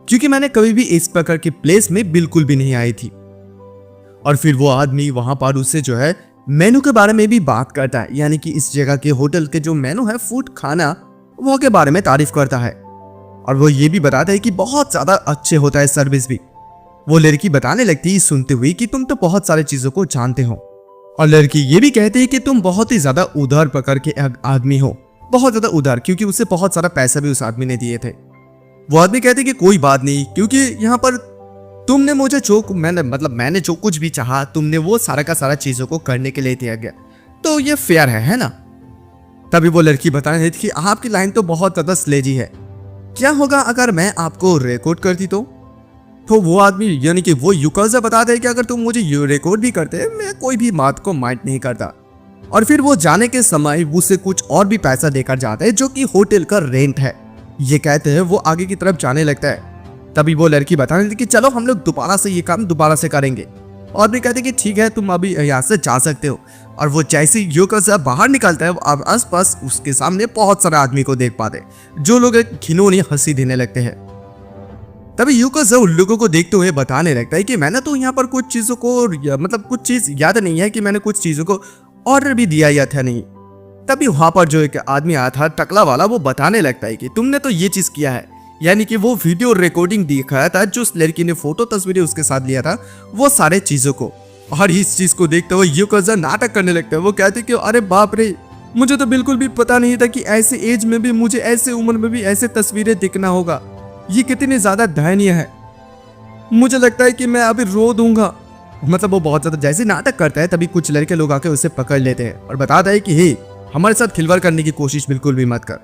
क्योंकि मैंने कभी भी इस प्रकार की प्लेस में बिल्कुल भी नहीं आई थी। और फिर वो आदमी वहां पर उससे जो है मेनू के बारे में भी बात करता है, यानी कि इस जगह के होटल के जो मेनू है फूड खाना वो के बारे में तारीफ करता है, और वो ये भी बताता है कि बहुत ज्यादा अच्छे होता है सर्विस भी। वो लड़की बताने लगती है सुनते हुए कि तुम तो बहुत सारी चीजों को जानते हो, और लड़की ये भी कहती है कि तुम बहुत ही ज्यादा उधार प्रकार के आदमी हो, बहुत ज्यादा उधार, क्योंकि उसे बहुत सारा पैसा भी उस आदमी ने दिए थे। वो आदमी कहते कि कोई बात नहीं, क्योंकि यहाँ पर तुमने मुझे मैंने जो कुछ भी चाहा तुमने वो सारा का सारा चीजों को करने के लिए दिया गया, तो ये फेयर है ना। तभी वो लड़की बताने देती कि आपकी लाइन तो बहुत ज्यादा स्लेजी है, क्या होगा अगर मैं आपको रिकॉर्ड करती तो वो आदमी यानी कि वो याकुजा बताता है कि अगर तुम मुझे रिकॉर्ड भी करते मैं कोई भी बात को माइंड नहीं करता। और फिर वो जाने के समय उसे कुछ और भी पैसा देकर जाता है जो कि होटल का रेंट है। ये कहते हैं वो आगे की तरफ जाने लगता है। तभी वो लड़की बताने लगी कि चलो हम लोग दोबारा से ये काम दोबारा से करेंगे, और भी कहते कि ठीक है तुम अभी यहाँ से जा सकते हो। और वो जैसे याकुजा बाहर निकलता है अब आसपास उसके सामने बहुत सारे आदमी को देख पाते जो लोग एक घिनौनी हंसी देने लगते हैं। तभी याकुजा उन लोगों को देखते हुए बताने लगता है कि मैंने तो यहाँ पर कुछ चीजों को कुछ चीज याद नहीं है कि मैंने कुछ चीजों को ऑर्डर भी दिया या था नहीं। तभी वहां पर जो एक आदमी आया था टकला वाला, वो बताने लगता है कि तुमने तो ये चीज किया है, यानी कि वो वीडियो रिकॉर्डिंग दिखाया था जो उस लड़की ने फोटो तस्वीरें उसके साथ लिया था वो सारे चीजों को। और इस चीज को देखते हुए याकुजा नाटक करने लगता है। वो कहते कि अरे बाप रे, मुझे तो बिल्कुल भी पता नहीं था कि ऐसे एज में भी मुझे ऐसे उम्र में भी ऐसे तस्वीरें दिखना होगा, ये कितनी ज्यादा दयनीय है, मुझे लगता है कि मैं अभी रो दूंगा। मतलब वो बहुत ज्यादा जैसे नाटक करता है तभी कुछ लड़के लोग आके उसे पकड़ लेते हैं और बताता है कि हे हमारे साथ खिलवाड़ करने की कोशिश बिल्कुल भी मत कर।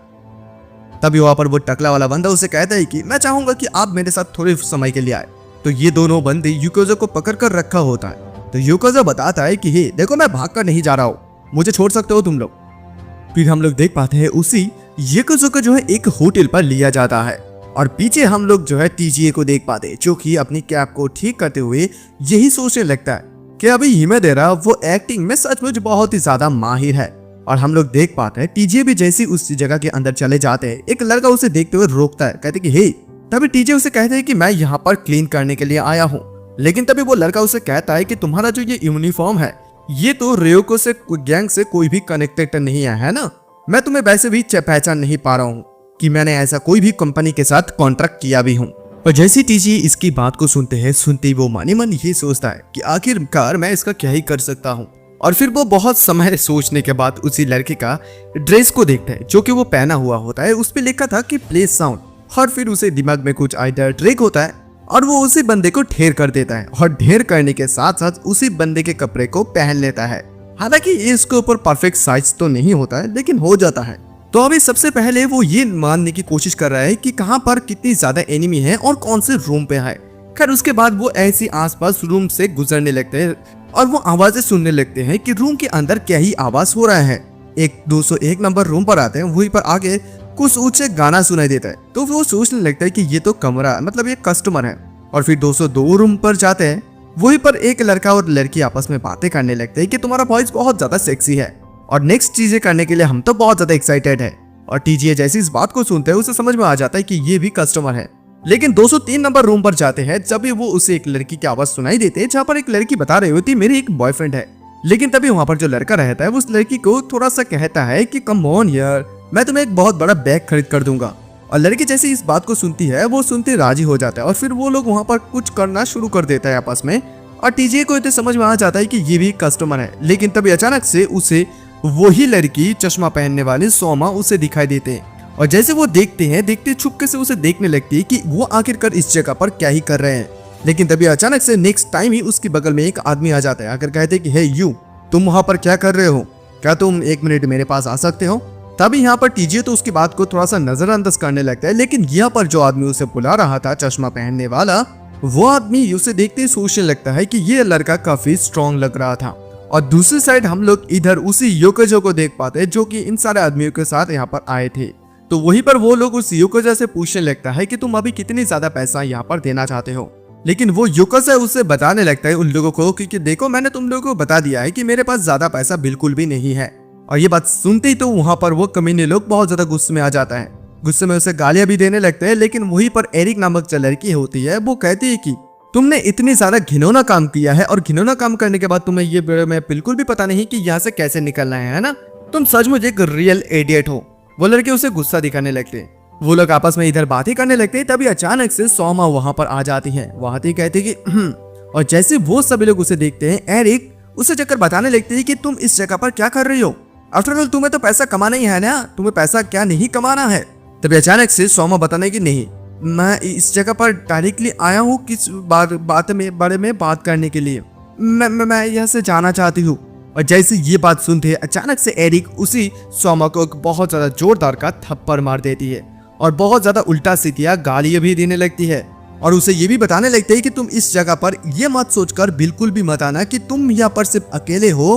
तभी वहां पर वो टकला वाला बंदा उसे कहता है कि मैं चाहूंगा कि आप मेरे साथ थोड़े समय के लिए आए। तो ये दोनों बंदे याकुजा को पकड़ कर रखा होता है। तो याकुजा बताता है कि हे देखो मैं भाग कर नहीं जा रहा हूँ, मुझे छोड़ सकते हो तुम लोग। फिर हम लोग देख पाते हैं उसी याकुजा को जो है एक होटल पर लिया जाता है, और पीछे हम लोग जो है टीजीए को देख पाते हैं जो कि अपनी कैप को ठीक करते हुए यही सोचने लगता है कि अभी हिमेदेरा वो एक्टिंग में सचमुच बहुत ही ज्यादा माहिर है। और हम लोग देख पाते हैं टीजे भी जैसे उस जगह के अंदर चले जाते हैं एक लड़का उसे देखते हुए रोकता है, कहते कि हे। तभी टीजे उसे कहते हैं कि मैं यहाँ पर क्लीन करने के लिए आया हूँ। लेकिन तभी वो लड़का उसे कहता है कि तुम्हारा जो ये यूनिफॉर्म है ये तो रेयोको से गैंग से कोई भी कनेक्टेड नहीं है ना, मैं तुम्हें वैसे भी पहचान नहीं पा रहा हूँ कि मैंने ऐसा कोई भी कंपनी के साथ कॉन्ट्रैक्ट किया भी हूँ। और जैसे टीजी इसकी बात को सुनते ही वो माने मन ये सोचता है कि आखिरकार मैं इसका क्या ही कर सकता हूँ। और फिर वो बहुत समय सोचने के बाद उसी लड़के का ड्रेस को देखता है जो कि वो पहना हुआ होता है, उस पे लिखा था कि प्ले साउंड। और फिर उसे दिमाग में कुछ आइडिया ट्रिक होता है और वो उसी बंदे को ढेर कर देता है, और ढेर करने के साथ साथ उसी बंदे के कपड़े को पहन लेता है। हालांकि इसके ऊपर परफेक्ट साइज तो नहीं होता है लेकिन हो जाता है। तो अभी सबसे पहले वो ये मानने की कोशिश कर रहा है कि कहां पर कितनी ज्यादा एनिमी है और कौन से रूम पे है। खैर उसके बाद वो ऐसी आसपास रूम से गुजरने लगते हैं और वो आवाजें सुनने लगते हैं कि रूम के अंदर क्या ही आवाज हो रहा है। एक 201 नंबर रूम पर आते हैं, वहीं पर आगे कुछ ऊंचे गाना सुनाई देता है। तो वो सोचने लगता है कि ये तो कमरा मतलब ये कस्टमर है। और फिर 202 रूम पर जाते हैं, वहीं पर एक लड़का और लड़की आपस में बातें करने लगते हैं कि तुम्हारा वॉइस बहुत ज्यादा सेक्सी है और नेक्स्ट चीजें करने के लिए हम तो बहुत ज्यादा एक्साइटेड है। और टीजीए जैसे इस बात को सुनते हैं उसे समझ में आ जाता है कि ये भी कस्टमर है। लेकिन 203 नंबर रूम पर जाते हैं जब भी वो उसे एक लड़की की आवाज सुनाई देती है, जहाँ पर एक लड़की बता रही होती है मेरी एक बॉयफ्रेंड है। लेकिन तभी वहाँ पर जो लड़का रहता है वो उस लड़की को थोड़ा सा कहता है कि कम ऑन यार, मैं तुम्हें एक बहुत बड़ा बैग खरीद कर दूंगा। और लड़की जैसे इस बात को सुनती है वो सुनते राजी हो जाता है और फिर वो लोग वहाँ पर कुछ करना शुरू कर देता है आपस में। और टीजे को इतने समझ में आ जाता है कि ये भी कस्टमर है। लेकिन तभी अचानक से उसे वही लड़की चश्मा पहनने वाली सोमा उसे दिखाई देते हैं और जैसे वो देखते हैं देखते छुपके से उसे देखने लगती है कि वो आखिरकार इस जगह पर क्या ही कर रहे हैं। लेकिन तभी अचानक से नेक्स्ट टाइम ही उसके बगल में एक आदमी आ जाता है। आकर कहते कि हे यू, तुम वहां पर क्या कर रहे हो, क्या तुम 1 मिनट मेरे पास आ सकते हो। तभी यहाँ पर टीजे तो उसकी बात को थोड़ा सा नजरअंदाज करने लगता है। लेकिन यहाँ पर जो आदमी उसे बुला रहा था चश्मा पहनने वाला, वो आदमी उसे देखते ही सोचने लगता है कि ये लड़का काफी स्ट्रॉन्ग लग रहा था। और दूसरी साइड हम लोग इधर उसी योकोजो को देख पाते हैं जो कि इन सारे आदमियों के साथ यहाँ पर आए थे। तो वहीं पर वो लोग उस योकोजा से पूछने लगता है कि तुम अभी कितनी ज्यादा पैसा यहाँ पर देना चाहते हो। लेकिन वो योकोजा उसे बताने लगता है उन लोगों को कि देखो मैंने तुम लोगों को बता दिया है कि मेरे पास ज्यादा पैसा बिल्कुल भी नहीं है। और ये बात सुनते ही तो वहां पर वो कमीने लोग बहुत ज्यादा गुस्से में आ जाता है। गुस्से में उसे गालियां भी देने लगते हैं। लेकिन वहीं पर एरिक नामक जो लड़की होती है वो कहती है कि तुमने इतनी ज्यादा घिनौना काम किया है और घिनौना काम करने के बाद तुम्हें ये मैं बिल्कुल भी पता नहीं कि यहाँ से कैसे निकलना है ना, तुम सचमुच एक रियल एडियट हो। वो लड़के उसे गुस्सा दिखाने लगते हैं। वो लोग आपस में इधर बातें करने लगते हैं। तभी अचानक से सोमा वहां पर आ जाती है। वो आती कहती कि और जैसे वो सभी लोग उसे देखते हैं एरिक उसे चक्कर बताने लगते हैं कि तुम इस जगह पर क्या कर रही हो, आफ्टर ऑल तुम्हें तो पैसा कमाना ही है ना, तुम्हें पैसा क्या नहीं कमाना है। तभी अचानक से सोमा बताने की नहीं, मैं इस जगह पर डायरेक्टली आया हूँ किस बारे में बात करने के लिए, मैं यहाँ से जाना चाहती हूँ। और जैसे ये बात सुनते हैं अचानक से एरिक उसी सोमा को एक बहुत ज्यादा जोरदार का थप्पड़ मार देती है और बहुत ज्यादा उल्टा सीधा गालियां भी देने लगती है। और उसे ये भी बताने लगते हैं कि तुम इस जगह पर ये मत सोचकर बिल्कुल भी मत आना कि तुम यहाँ पर सिर्फ अकेले हो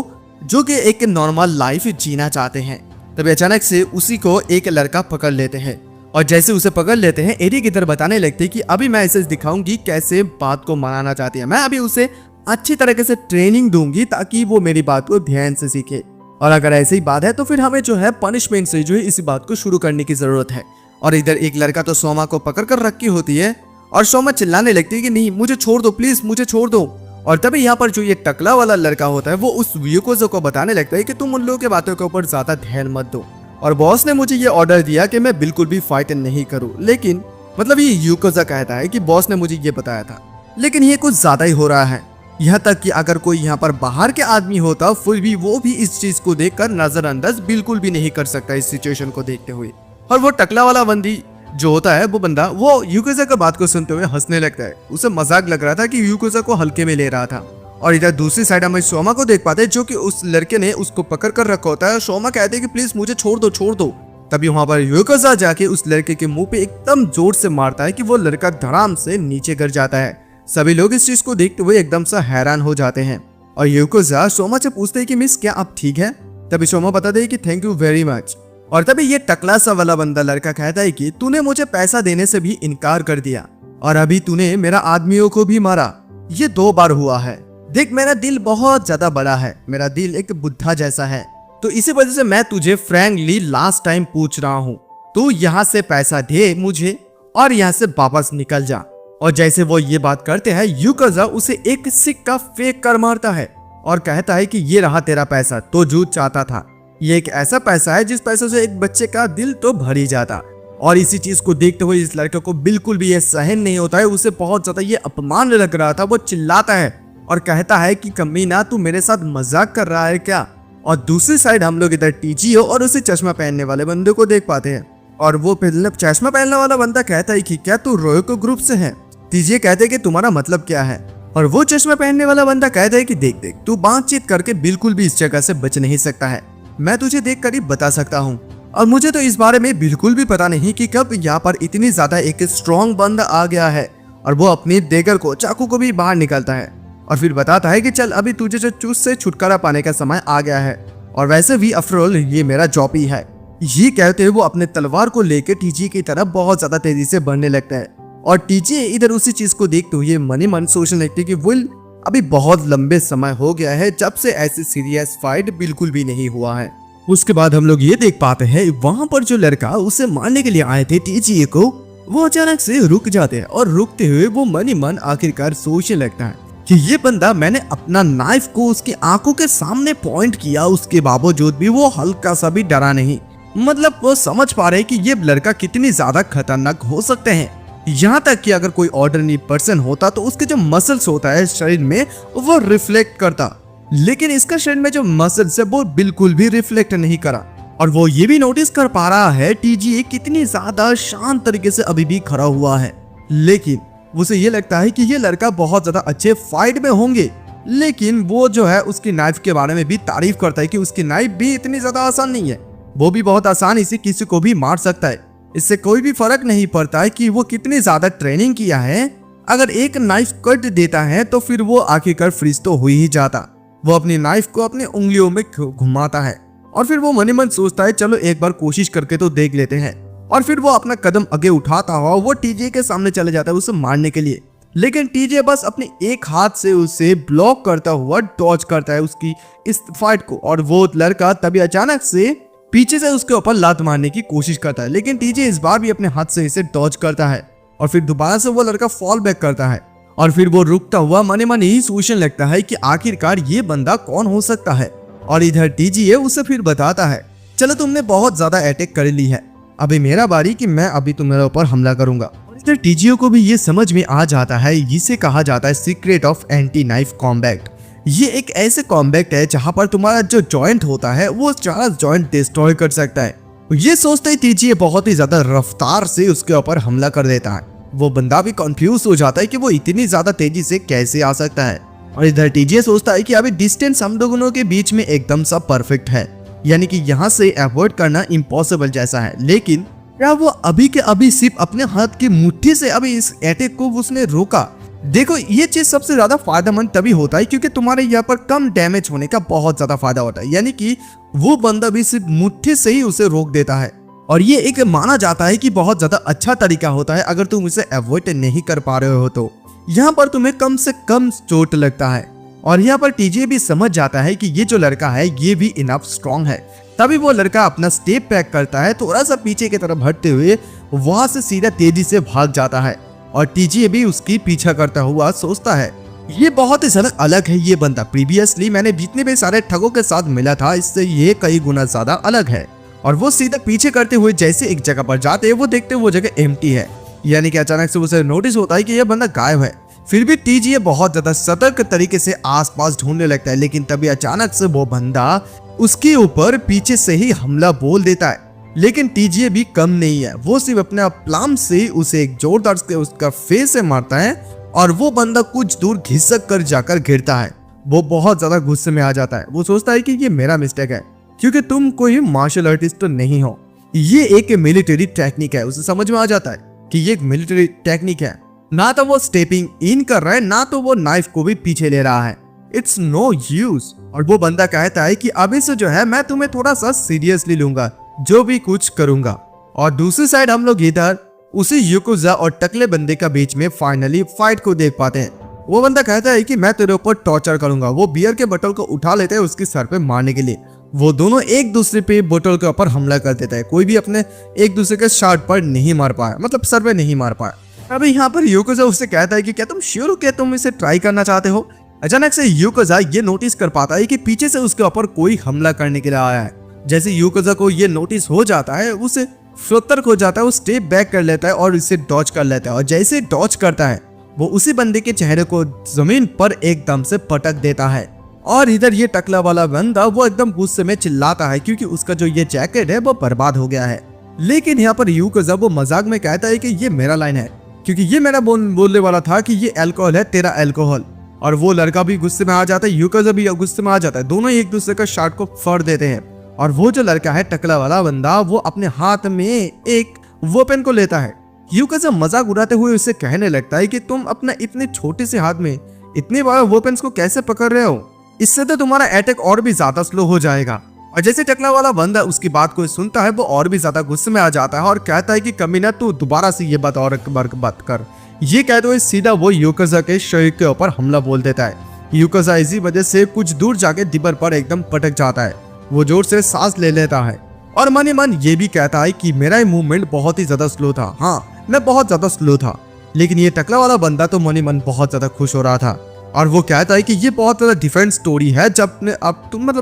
जो कि एक नॉर्मल लाइफ जीना चाहते हैं। तभी अचानक से उसी को एक लड़का पकड़ लेते हैं और जैसे उसे पकड़ लेते हैं एरिक इधर बताने लगते हैं कि अभी मैं इसे दिखाऊंगी कैसे बात को मनाना चाहती है। मैं अभी उसे अच्छी तरीके से ट्रेनिंग दूंगी ताकि वो मेरी बात को ध्यान से सीखे। और अगर ऐसी ही बात है तो फिर हमें जो है पनिशमेंट से जो है इसी बात को शुरू करने की जरूरत है। और इधर एक लड़का तो सोमा को पकड़ कर रखी होती है और सोमा चिल्लाने लगती है कि नहीं मुझे छोड़ दो, प्लीज मुझे छोड़ दो। और तभी यहाँ पर जो ये टकला वाला लड़का होता है वो उस योकोजो को बताने लगता है कि तुम उन लोगों की बातों के ऊपर ज्यादा ध्यान मत दो। और बॉस ने मुझे ये ऑर्डर दिया कि मैं बिल्कुल भी फाइट नहीं करूं। लेकिन मतलब ये योकोजो कहता है कि बॉस ने मुझे ये बताया था, लेकिन ये कुछ ज्यादा ही हो रहा है। यहाँ तक कि अगर कोई यहाँ पर बाहर के आदमी होता फिर भी वो भी इस चीज को देखकर नजरअंदाज बिल्कुल भी नहीं कर सकता इस सिचुएशन को देखते हुए। और वो टकला वाला बंदी जो होता है वो बंदा वो योकोजो की बात को सुनते हुए हंसने लगता है। उसे मजाक लग रहा था कि योकोजो को हल्के में ले रहा था। और इधर दूसरी साइड हम सोमा को देख पाते हैं जो कि उस लड़के ने उसको पकड़ कर रखा होता है। सोमा कहते हैं कि प्लीज मुझे छोड़ दो छोड़ दो। तभी वहां पर योकोजो जाके उस लड़के के मुंह पे एकदम जोर से मारता है कि वो लड़का धड़ाम से नीचे गिर जाता है। सभी लोग इस चीज को देखते हुए एकदम से हैरान हो जाते हैं। और योकोजो सोमा से पूछते हैं कि मिस क्या आप ठीक है। तभी सोमा बताते हैं कि थैंक यू वेरी मच। और तभी ये टकला सा वाला बंदा लड़का कहता है कि तूने मुझे पैसा देने से भी इनकार कर दिया और अभी तूने मेरा आदमियों को भी मारा, ये 2 बार हुआ है। देख मेरा दिल बहुत ज्यादा बड़ा है, मेरा दिल एक बुद्धा जैसा है, तो इसी वजह से मैं तुझे फ्रैंकली लास्ट टाइम पूछ रहा हूँ, तू यहाँ से पैसा दे मुझे और यहाँ से वापस निकल जा। और जैसे वो ये बात करते हैं योकोजो उसे एक सिक्का फेंक कर मारता है और कहता है कि ये रहा तेरा पैसा, तो जो चाहता था। ये एक ऐसा पैसा है जिस पैसे से एक बच्चे का दिल तो भर ही जाता। और इसी चीज को देखते हुए इस लड़के को बिल्कुल भी ये सहन नहीं होता है। उसे बहुत ज्यादा ये अपमान लग रहा था। वो चिल्लाता है और कहता है कि कमीना तू मेरे साथ मजाक कर रहा है क्या। और दूसरी साइड हम लोग इधर टीजीओ और उसे चश्मा पहनने वाले बंदे को देख पाते हैं। और वो चश्मा पहनने वाला बंदा कहता है कि क्या तू रोयोको ग्रुप से है। टीजीओ कहते हैं कि तुम्हारा मतलब क्या है। और वो चश्मा पहनने वाला बंदा कहता है कि देख देख तू बातचीत करके बिल्कुल भी इस जगह से बच नहीं सकता है, मैं तुझे देख कर ही बता सकता हूँ। और मुझे तो इस बारे में बिल्कुल भी पता नहीं कि कब यहाँ पर इतनी ज्यादा एक स्ट्रॉन्ग बंदा आ गया है। और वो अपनी देगर को चाकू को भी बाहर निकलता है और फिर बताता है कि चल अभी तुझे जो चूस से छुटकारा पाने का समय आ गया है और वैसे भी आफ्टरऑल ये मेरा जॉब ही है। ये कहते हुए वो अपने तलवार को लेकर टीजी की तरफ बहुत ज्यादा तेजी से बढ़ने लगता है। और टीजी इधर उसी चीज को देखते हुए मन ही मन सोचने लगती है कि विल अभी बहुत लंबे समय हो गया है जब से ऐसी सीरियस फाइट बिल्कुल भी नहीं हुआ है। उसके बाद हम लोग ये देख पाते हैं वहां पर जो लड़का उसे मारने के लिए आए थे टीजीए को, वो अचानक से रुक जाते हैं और रुकते हुए वो मन ही मन आखिरकार सोचने लगता है कि ये बंदा, मैंने अपना नाइफ को उसकी आंखों के सामने पॉइंट किया, उसके बावजूद भी वो हल्का सा भी डरा नहीं। मतलब वो समझ पा रहे कि ये लड़का कितनी ज्यादा खतरनाक हो सकते हैं। यहाँ तक कि अगर कोई ऑर्डिनरी पर्सन होता तो उसके जो मसल्स होता है शरीर में वो रिफ्लेक्ट करता, लेकिन इसका शरीर में जो मसल्स है वो बिल्कुल भी रिफ्लेक्ट नहीं करा। और वो ये भी नोटिस कर पा रहा है टीजीए कितनी ज्यादा शांत तरीके से अभी भी खड़ा हुआ है, लेकिन उसे ये लगता है कि ये लड़का बहुत ज्यादा अच्छे फाइट में होंगे। लेकिन वो जो है उसकी नाइफ के बारे में भी तारीफ करता है कि उसकी नाइफ भी इतनी ज्यादा आसान नहीं है, वो भी बहुत आसानी से किसी को भी मार सकता है। इससे कोई भी फर्क नहीं पड़ता है कि वो कितनी ज्यादा ट्रेनिंग किया है, अगर एक नाइफ कट देता है तो फिर वो आखिरकार फ्रीज तो हो ही जाता। वो अपनी नाइफ को अपनी उंगलियों में घुमाता है और फिर वो मन ही मन सोचता है चलो एक बार कोशिश करके तो देख लेते हैं। और फिर वो अपना कदम आगे उठाता हुआ वो टीजे के सामने चले जाता है उसे मारने के लिए, लेकिन टीजे बस अपने एक हाथ से उसे ब्लॉक करता हुआ डॉज करता है उसकी इस फाइट को। और वो लड़का तभी अचानक से पीछे से उसके ऊपर लात मारने की कोशिश करता है, लेकिन टीजे इस बार भी अपने हाथ से इसे डॉज करता है और फिर दोबारा से वो लड़का फॉल बैक करता है। और फिर वो रुकता हुआ मन ही मन यही सोचने लगता है कि आखिरकार ये बंदा कौन हो सकता है। और इधर टीजीए उसे फिर बताता है चलो तुमने बहुत ज्यादा अटैक कर ली है, अभी मेरा बारी कि मैं अभी तुम्हारे ऊपर हमला करूंगा। इधर टीजीए को भी ये समझ में आ जाता है, इसे कहा जाता है secret of anti knife combat. ये एक ऐसे कॉम्बैट है जहां पर तुम्हारा जो जॉइंट होता है वो सारा जॉइंट डिस्ट्रॉय कर सकता है। ये सोचते ही टीजीए बहुत ही ज्यादा रफ्तार से उसके ऊपर हमला कर देता है। वो बंदा भी कंफ्यूज हो जाता है कि वो इतनी ज्यादा तेजी से कैसे आ सकता है। और इधर टीजीए सोचता है कि अभी डिस्टेंस हम दोनों के बीच में एकदम सा परफेक्ट है, यानी कि यहाँ से अवॉइड करना इम्पॉसिबल जैसा है। लेकिन क्या वो अभी के अभी सिर्फ अपने हाथ की मुट्ठी से अभी इस अटैक को उसने रोका। देखो ये चीज सबसे ज्यादा फायदेमंद तभी होता है क्योंकि तुम्हारे यहाँ पर कम डैमेज होने का बहुत ज्यादा फायदा होता है, यानी कि वो बंदा भी सिर्फ मुट्ठी से ही उसे रोक देता है। और ये एक माना जाता है कि बहुत ज्यादा अच्छा तरीका होता है अगर तुम उसे अवॉइड नहीं कर पा रहे हो तो यहाँ पर तुम्हें कम से कम चोट लगता है। और यहाँ पर टीजे भी समझ जाता है कि ये जो लड़का है ये भी इनफ स्ट्रॉन्ग है। तभी वो लड़का अपना स्टेप बैक करता है, थोड़ा सा पीछे की तरफ हटते हुए वहां से सीधा तेजी से भाग जाता है। और टीजे भी उसकी पीछा करता हुआ सोचता है ये बहुत ही ज्यादा अलग है ये बंदा, प्रीवियसली मैंने जितने भी सारे ठगों के साथ मिला था इससे ये कई गुना ज्यादा अलग है। और वो सीधा पीछे करते हुए जैसे एक जगह पर जाते हैं वो देखते वो जगह एम्प्टी है, यानी कि अचानक से उसे नोटिस होता है कि यह बंदा गायब है। फिर भी टीजीए बहुत ज्यादा सतर्क तरीके से आसपास ढूंढने लगता है, लेकिन तभी अचानक से वो बंदा उसके ऊपर पीछे से ही हमला बोल देता है। लेकिन टीजीए भी कम नहीं है, वो सिर्फ अपने प्लाम से उसे एक जोरदार से उसका फेस से मारता है और वो बंदा कुछ दूर घिसक कर जाकर गिरता है। वो बहुत ज्यादा गुस्से में आ जाता है, वो सोचता है कि ये मेरा मिस्टेक है क्योंकि तुम कोई मार्शल आर्टिस्ट तो नहीं हो, ये एक मिलिट्री टेक्निक है। उसे समझ में आ जाता है कि ये एक मिलिट्री टेक्निक है, ना तो वो स्टेपिंग इन कर रहा है ना तो वो नाइफ को भी पीछे ले रहा है, इट्स नो यूज। और वो बंदा कहता है कि अभी से जो है मैं तुम्हें थोड़ा सा सीरियसली लूंगा, जो भी कुछ करूंगा। और दूसरी साइड हम लोग इधर उसी याकुजा और टकले बंदे का बीच में फाइनली फाइट को देख पाते हैं। वो बंदा कहता है कि मैं तेरे ऊपर टॉर्चर करूंगा। वो बियर के बोतल को उठा लेते हैं उसके सर पे मारने के लिए। वो दोनों एक दूसरे पे बोतल के ऊपर हमला कर देता है, कोई भी अपने एक दूसरे के शर्ट पर नहीं मार पाया, मतलब सर पे नहीं मार पाया। अभी यहाँ पर याकुजा उससे कहता है कि क्या तुम श्योर हो क्या तुम इसे ट्राई करना चाहते हो। अचानक से याकुजा ये नोटिस कर पाता है कि पीछे से उसके ऊपर कोई हमला करने के लिए आया है। जैसे याकुजा को ये नोटिस हो जाता है उसे सतर्क हो जाता है, वो स्टेप बैक कर लेता है और इसे डॉज कर लेता है। और जैसे डॉज करता है वो उसी बंदे के चेहरे को जमीन पर एकदम से पटक देता है। और इधर ये टकला वाला बंदा वो एकदम गुस्से में चिल्लाता है क्योंकि उसका जो ये जैकेट है वो बर्बाद हो गया है। लेकिन यहाँ पर याकुजा वो मजाक में कहता है कि ये मेरा लाइन है क्योंकि ये मेरा बोलने वाला था कि ये अल्कोहल है, तेरा अल्कोहल। और वो लड़का भी गुस्से में आ जाता है, याकुजा भी गुस्से में आ जाता है, दोनों एक दूसरे का शर्ट को फाड़ देते हैं। और वो जो लड़का है टकला वाला बंदा वो अपने हाथ में एक वेपन को लेता है। याकुजा मजाक उड़ाते हुए उसे कहने लगता है कि तुम अपना इतने छोटे से हाथ में इतने बड़े वेपन्स को कैसे पकड़ रहे हो, इससे तो तुम्हारा अटैक और भी ज्यादा स्लो हो जाएगा। और जैसे टकला वाला बंदा उसकी बात को सुनता है वो और भी ज्यादा गुस्से में आ जाता है और कहता है कि कमीना तू दोबारा से ये बात और बात कर। ये कहते हुए सीधा वो याकुजा के शरीर के ऊपर हमला बोल देता है। याकुजा इसी वजह से कुछ दूर जाके दीवार पर एकदम पटक जाता है वो जोर से सांस ले लेता है और मन ही मन ये भी कहता है कि मेरा मूवमेंट बहुत ही ज्यादा स्लो था। हाँ, मैं बहुत ज्यादा स्लो था। लेकिन ये टकला वाला बंदा तो मन ही मन बहुत ज्यादा खुश हो रहा था और वो कहता है कि ये बहुत ज्यादा डिफरेंट स्टोरी है जब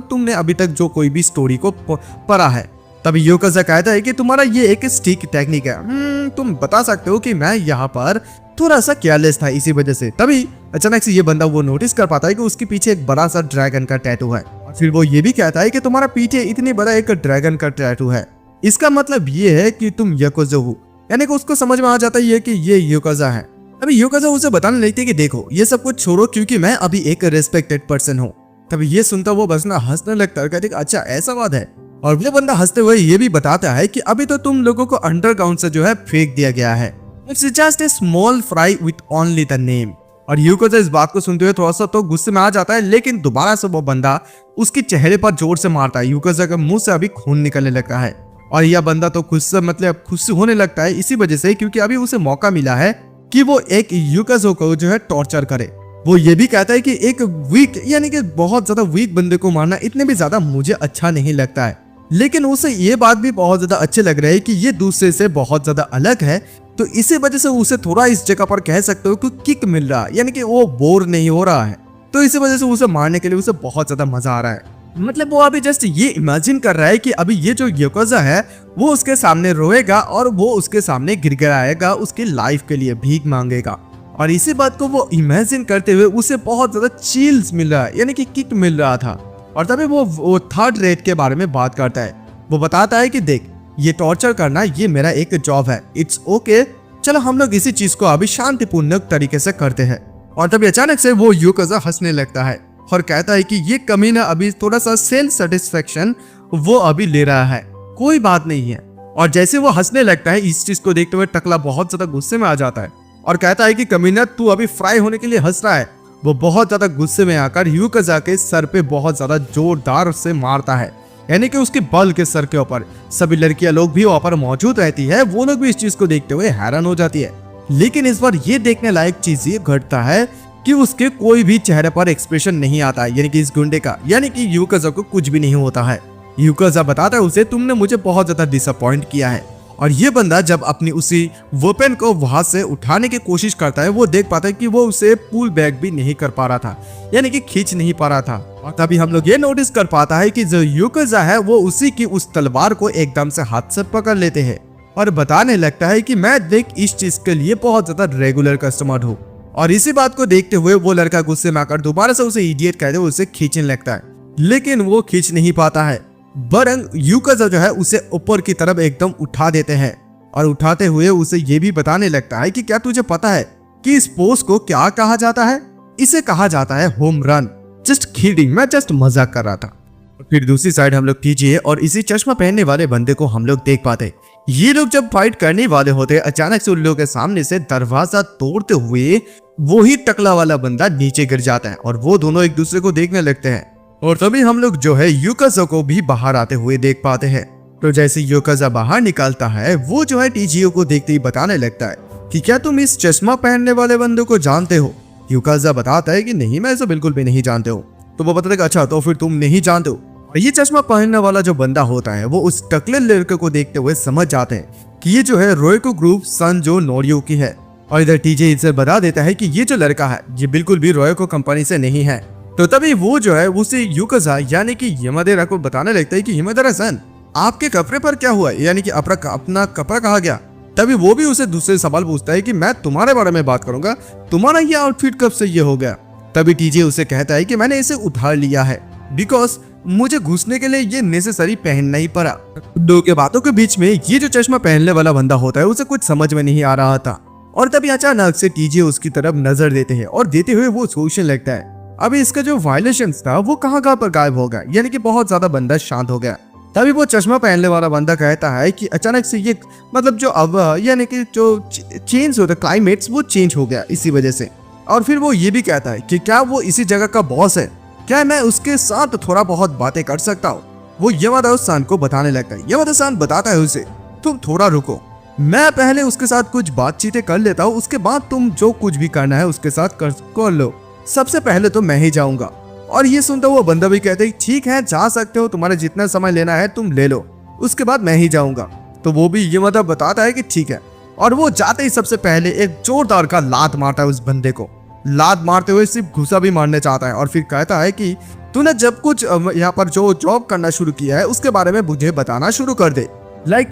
तुमने अभी तक जो कोई भी स्टोरी को पढ़ा है। तभी याकुजा कहता है कि तुम्हारा ये एक स्टिक टेक्निक है। तुम बता सकते हो कि मैं यहाँ पर थोड़ा सा केयरलेस था, इसी वजह से। तभी अचानक से ये बंदा वो नोटिस कर पाता है कि उसके पीछे एक बड़ा सा ड्रैगन का टैटू है और फिर वो ये भी कहता है कि तुम्हारा पीछे इतनी बड़ा एक ड्रैगन का टैटू है, इसका मतलब ये है कि तुम याकुजा हो। यानी कि उसको समझ में आ जाता है कि ये याकुजा है। अभी याकुजा उसे बताने लगती है कि देखो ये सब कुछ छोड़ो क्योंकि मैं अभी एक रेस्पेक्टेड पर्सन हूँ। तभी ये सुनता वो बस ना हंसने लगता है, कहते अच्छा ऐसा बात है। और वो बंदा हंसते हुए ये भी बताता है कि अभी तो तुम लोगों को अंडरग्राउंड से जो है फेंक दिया गया है। It's just a small fry with only the name. और याकुजा इस बात को सुनते हुए थोड़ा सा तो गुस्से में आ जाता है, लेकिन दोबारा से वो बंदा उसके चेहरे पर जोर से मारता है। याकुजा के मुंह से अभी खून निकलने लगता है और यह बंदा तो खुश होने लगता है इसी वजह से क्योंकि अभी उसे मौका मिला है कि वो एक याकुजा को जो है टॉर्चर करे। वो ये भी कहता है कि एक वीक यानी कि बहुत ज्यादा वीक बंदे को मारना इतने भी ज्यादा मुझे अच्छा नहीं लगता है। लेकिन उसे ये बात भी बहुत ज्यादा अच्छे लग रहा है कि ये दूसरे से बहुत ज्यादा अलग है, तो इसी वजह से उसे थोड़ा इस जगह पर कह सकते हो कि किक मिल रहा है, यानी कि वो बोर नहीं हो रहा है। तो इसी वजह से उसे मारने के लिए उसे बहुत ज्यादा मजा आ रहा है। मतलब वो अभी जस्ट ये इमेजिन कर रहा है कि अभी ये जो याकुजा है वो उसके सामने रोएगा और वो उसके सामने गिड़गिड़ाएगा, उसकी लाइफ के लिए भीख मांगेगा। और इसी बात को वो इमेजिन करते हुए उसे बहुत ज्यादा चिल्स मिल रहा है, यानी कि किक मिल रहा था। और तभी वो थर्ड रेट के बारे में बात करता है। वो बताता है कि देख ये टॉर्चर करना ये मेरा एक जॉब है, इट्स ओके, चलो हम लोग इसी चीज को अभी शांतिपूर्ण तरीके से करते हैं। और तभी अचानक से वो याकुजा हंसने लगता है और कहता है कि ये कमीना अभी थोड़ा सा सेल्फ सेटिस्फेक्शन वो अभी ले रहा है, कोई बात नहीं है। और जैसे वो हंसने लगता है इस चीज को देखते हुए टकला बहुत ज्यादा गुस्से में आ जाता है और कहता है कि कमीना तू अभी फ्राई होने के लिए हंस रहा है। वो बहुत ज्यादा गुस्से में आकर याकुजा के सर पे बहुत ज्यादा जोरदार से मारता है, यानी कि उसके बल के सर के ऊपर। सभी लड़कियां लोग भी वहां पर मौजूद रहती है, वो लोग भी इस चीज को देखते हुए हैरान हो जाती है। लेकिन इस बार ये देखने लायक चीज ये घटता है कि उसके कोई भी चेहरे पर एक्सप्रेशन नहीं आता है, यानी कि इस गुंडे का, यानी कि याकुजा को कुछ भी नहीं होता है। याकुजा बताता है उसे तुमने मुझे बहुत ज्यादा डिसअपॉइंट किया है। और ये बंदा जब अपनी उसी वेपन को वहां से उठाने की कोशिश करता है वो देख पाता है कि वो उसे पुल बैक भी नहीं कर पा रहा था, यानी कि खींच नहीं पा रहा था। और तभी हम लोग ये नोटिस कर पाता है कि जो याकुजा है वो उसी की उस तलवार को एकदम से हाथ से पकड़ लेते हैं और बताने लगता है कि मैं देख इस चीज के लिए बहुत ज्यादा रेगुलर कस्टमर हूँ। और इसी बात को देखते हुए वो लड़का गुस्से में आकर दोबारा से उसे इडियट कहते हुए उसे खींचने लगता है, लेकिन वो खींच नहीं पाता है। बरंग याकुजा जो है उसे ऊपर की तरफ एकदम उठा देते हैं और उठाते हुए उसे ये भी बताने लगता है कि क्या तुझे पता है कि इस पोज को क्या कहा जाता है? इसे कहा जाता है होम रन। जस्ट किडिंग, मैं जस्ट मजाक कर रहा था। फिर दूसरी साइड हम लोग कीजिए और इसी चश्मा पहनने वाले बंदे को हम लोग देख पाते। ये लोग जब फाइट करने वाले होते अचानक से उन लोगों के सामने से दरवाजा तोड़ते हुए वो ही टकला वाला बंदा नीचे गिर जाता है और वो दोनों एक दूसरे को देखने लगते हैं। और तभी हम लोग जो है याकुजा को भी बाहर आते हुए देख पाते हैं। तो जैसे याकुजा बाहर निकलता है वो जो है टीजीओ को देखते ही बताने लगता है कि क्या तुम इस चश्मा पहनने वाले बंदे को जानते हो? याकुजा बताता है कि नहीं, मैं इसे बिल्कुल भी नहीं जानते हो। तो वो बताता है अच्छा तो फिर तुम नहीं जानते हो। और ये चश्मा पहनने वाला जो बंदा होता है वो उस टकले लड़के को देखते हुए समझ जाते हैं कि ये जो है रोयको ग्रुप संजो नोरियुकी है। और इधर टीजे इसे बता देता है कि ये जो लड़का है ये बिल्कुल भी रोयको कंपनी से नहीं है। तो तभी वो जो है उसे याकुजा यानी कि यमादेरा को बताने लगता है कि यमादेरा सन आपके कपड़े पर क्या हुआ, यानी कि अपना कपड़ा कहाँ गया? तभी वो भी उसे दूसरे सवाल पूछता है कि मैं तुम्हारे बारे में बात करूंगा, तुम्हारा ये आउटफिट कब से ये हो गया? तभी टीजे उसे कहता है कि मैंने इसे उधार लिया है बिकॉज मुझे घुसने के लिए ये नेसेसरी पहनना ही पड़ा। दो के बातों के बीच में ये जो चश्मा पहनने वाला बंदा होता है उसे कुछ समझ में नहीं आ रहा था और तभी अचानक से टीजे उसकी तरफ नजर देते हैं और देते हुए वो सोचने लगता है अभी इसका जो वायलेशन था वो कहाँ पर गायब हो गया, यानी कि बहुत ज्यादा बंदा शांत हो गया। तभी वो चश्मा पहनने वाला बंदा कहता है कि अचानक से ये मतलब जो अब यानी कि जो चेंज होता है क्लाइमेट्स वो चेंज हो गया इसी वजह से। और फिर वो ये भी कहता है कि क्या वो इसी जगह का बॉस है, क्या मैं उसके साथ थोड़ा बहुत बातें कर सकता हूँ? वो यमादा-सान को बताने लगता है। यमादा-सान बताता है उसे तुम थोड़ा रुको, मैं पहले उसके साथ कुछ बातचीतें कर लेता हूँ, उसके बाद तुम जो कुछ भी करना है उसके साथ कर लो। सबसे पहले तो मैं ही जाऊंगा। और ये सुनता हुआ बंदा भी कहता है ठीक है जा सकते हो, तुम्हारे जितना समय लेना है तुम ले लो, उसके बाद मैं ही जाऊंगा। तो वो भी ये मतलब बताता है कि ठीक है, और वो जाते ही सबसे पहले एक जोरदार का लात मारता है उस बंदे को। लात मारते हुए सिर्फ घुसा भी मारने चाहता है और फिर कहता है कि तूने जब कुछ यहाँ पर जो जॉब करना शुरू किया है उसके बारे में मुझे बताना शुरू कर दे।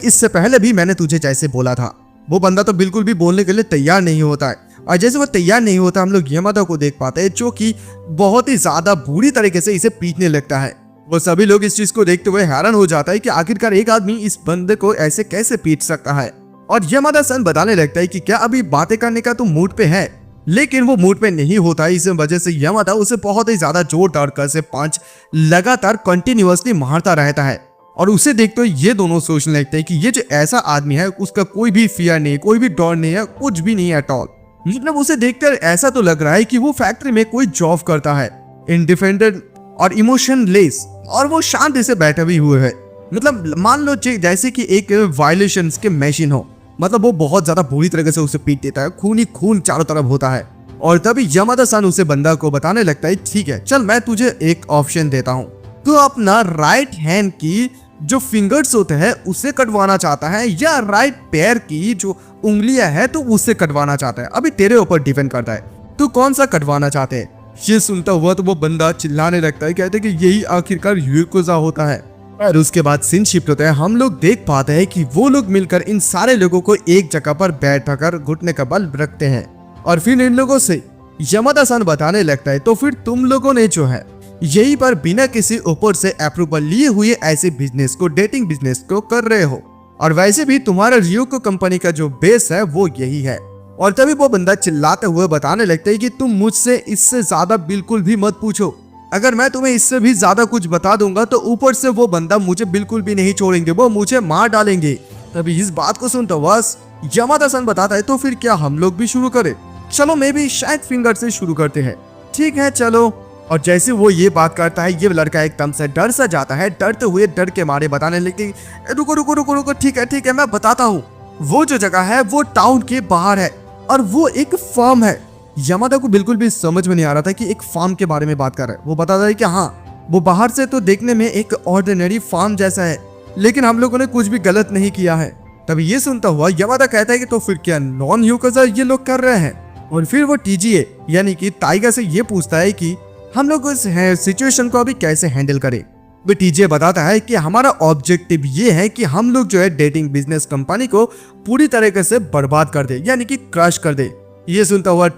इससे पहले भी मैंने तुझे जैसे बोला था। वो बंदा तो बिल्कुल भी बोलने के लिए तैयार नहीं होता है, और जैसे वो तैयार नहीं होता हम लोग यमादा को देख पाते हैं जो कि बहुत ही ज्यादा बुरी तरीके से इसे पीटने लगता है। वो सभी लोग इस चीज को देखते हुए हैरान हो जाता है कि आखिरकार एक आदमी इस बंदे को ऐसे कैसे पीट सकता है। और यमादा सन बताने लगता है कि क्या अभी बातें करने का तुम मूड पे है, लेकिन वो मूड पे नहीं होता है। इस वजह से यमादा उसे बहुत ही ज्यादा जोरदार कर से पंच लगातार कंटिन्यूअसली मारता रहता है। और उसे देखते हुए ये दोनों सोचने लगते हैं कि ये जो ऐसा आदमी है उसका कोई भी फियर नहीं, कोई भी डर नहीं है, कुछ भी नहीं है एट ऑल। मतलब उसे देखकर ऐसा तो लग रहा है कि वो फैक्ट्री में कोई जॉब करता है, इंडिपेंडेंट और इमोशनलेस, और वो शांति से बैठे भी हुए है। मतलब मान लो जैसे कि एक वायलेशंस के मशीन हो। मतलब वो बहुत ज्यादा बुरी तरीके से उसे पीट देता है, खून ही खून चारों तरफ होता है। और तभी यमादा सन उसे बंदा को बताने लगता है ठीक है चल मैं तुझे एक ऑप्शन देता हूँ, तू अपना राइट हैंड की जो फिंगर्स होते हैं उसे कटवाना चाहता है या राइट पैर की जो उंगलियां है तो उससे कटवाना चाहता है, अभी तेरे ऊपर डिपेंड करता है, तू कौन सा कटवाना चाहते है। ये सुनता हुआ तो वो बंदा चिल्लाने लगता है, कहते कि यही आखिरकार याकुजा होता है। और उसके बाद सीन शिफ्ट होता है, हम लोग देख पाते हैं कि वो लोग मिलकर इन सारे लोगों को एक जगह पर बैठाकर घुटने का बल रखते हैं और फिर इन लोगों से यमादा सन बताने लगता है तो फिर तुम लोगों ने जो है यही पर बिना किसी ऊपर से अप्रूवल लिए हुए ऐसे बिजनेस को, डेटिंग बिजनेस को कर रहे हो, और वैसे भी तुम्हारा रियोको कंपनी का जो बेस है वो यही है। और तभी वो बंदा चिल्लाते हुए बताने लगता है कि तुम मुझसे इससे ज्यादा बिल्कुल भी मत पूछो, अगर मैं तुम्हें इससे भी ज्यादा कुछ बता दूंगा तो ऊपर से वो बंदा मुझे बिल्कुल भी नहीं छोड़ेंगे, वो मुझे मार डालेंगे। तभी इस बात को सुनता बस यमादा सन बताता है तो फिर क्या हम लोग भी शुरू करें, चलो मैं भी शायद फिंगर से शुरू करते हैं, ठीक है चलो। और जैसे वो ये बात करता है ये लड़का एकदम से डर सा जाता है, डरते हुए डर के मारे बताने लगती रुको रुको रुको रुको ठीक है मैं बताता हूँ। वो जो जगह है वो टाउन के बाहर है और वो एक फार्म है। यमादा को बिल्कुल भी समझ में नहीं आ रहा था कि एक फार्म के बारे में बात कर रहा है। वो बताता है कि हाँ वो बाहर से तो देखने में एक ऑर्डिनरी फार्म जैसा है, लेकिन हम लोगों ने कुछ भी गलत नहीं किया है। तभी ये सुनता हुआ यमादा कहता है कि तो फिर क्या नॉन याकुजा ये लोग कर रहे हैं। और फिर वो टीजीए यानी कि टाइगर से ये पूछता है कि हम लोग इस सिचुएशन को अभी कैसे हैंडल करें। वो टीजे बताता है कि हमारा ऑब्जेक्टिव ये है कि हम लोग जो है डेटिंग बिजनेस कंपनी को पूरी तरीके से बर्बाद कर दे, यानी कि क्रश कर दे। ये सुनता हुआ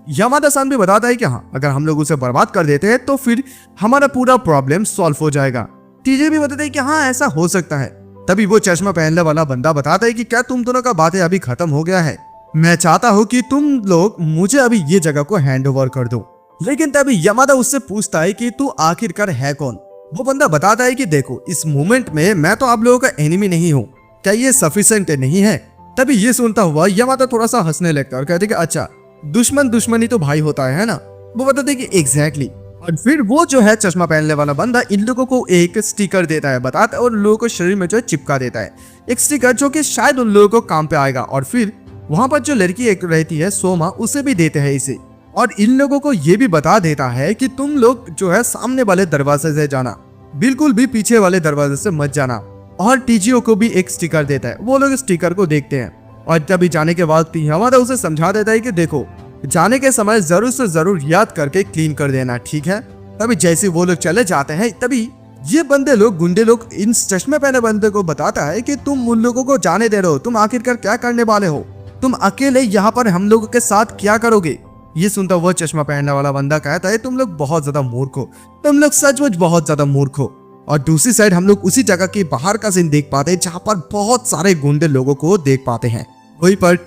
यमादा सन भी बताता है कि हाँ अगर हम लोग उसे बर्बाद कर देते हैं तो फिर हमारा पूरा प्रॉब्लम सॉल्व हो जाएगा। टीजे भी बताता है कि हाँ ऐसा हो सकता है। तभी वो चश्मा पहनने वाला बंदा बताता है कि क्या तुम दोनों का बातें अभी खत्म हो गया है, मैं चाहता हूँ कि तुम लोग मुझे अभी ये जगह को हैंड ओवर कर दो। लेकिन तभी यमादा उससे पूछता है कि तू आखिरकार है कौन। वो बंदा बताता है कि देखो इस मोमेंट में मैं तो आप लोगों का एनिमी नहीं हूँ, क्या ये सफिशिएंट नहीं है। तभी ये सुनता हुआ यमादा थोड़ा सा हंसने लगता है और कहते कि अच्छा दुश्मन दुश्मनी तो भाई होता है ना। वो बताते हैं कि एग्जैक्टली। और फिर वो जो है चश्मा पहनने वाला बंदा इन लोगों को एक स्टिकर देता है, बताता है और लोगों को शरीर में जो है चिपका देता है एक स्टिकर जो कि शायद उन लोगों को काम पे आएगा। और फिर वहां पर जो लड़की एक रहती है सोमा उसे भी देते हैं इसे, और इन लोगों को ये भी बता देता है कि तुम लोग जो है सामने वाले दरवाजे से जाना, बिल्कुल भी पीछे वाले दरवाजे से मत जाना। और टीजीओ को भी एक स्टिकर देता है, वो लोग स्टिकर को देखते हैं। और तभी जाने के बाद यमादा उसे समझा देता है कि देखो जाने के समय जरूर से जरूर याद करके क्लीन कर देना, ठीक है। तभी जैसे वो लोग चले जाते हैं तभी ये बंदे लोग गुंडे लोग इन चश्मे पहने बंदे को बताता है कि तुम उन लोगों को जाने दे रहे हो, तुम आखिरकार क्या करने वाले हो, तुम अकेले यहाँ पर हम लोगों के साथ क्या करोगे। ये सुनता हुआ चश्मा पहनने वाला बंदा कहता है तुम लोग बहुत ज्यादा मूर्ख हो, तुम लोग सचमुच बहुत ज्यादा मूर्ख हो। और दूसरी साइड हम लोग उसी जगह के बाहर का सीन देख पाते हैं जहाँ पर बहुत सारे गुंडे लोगों को देख पाते हैं। वहीं पर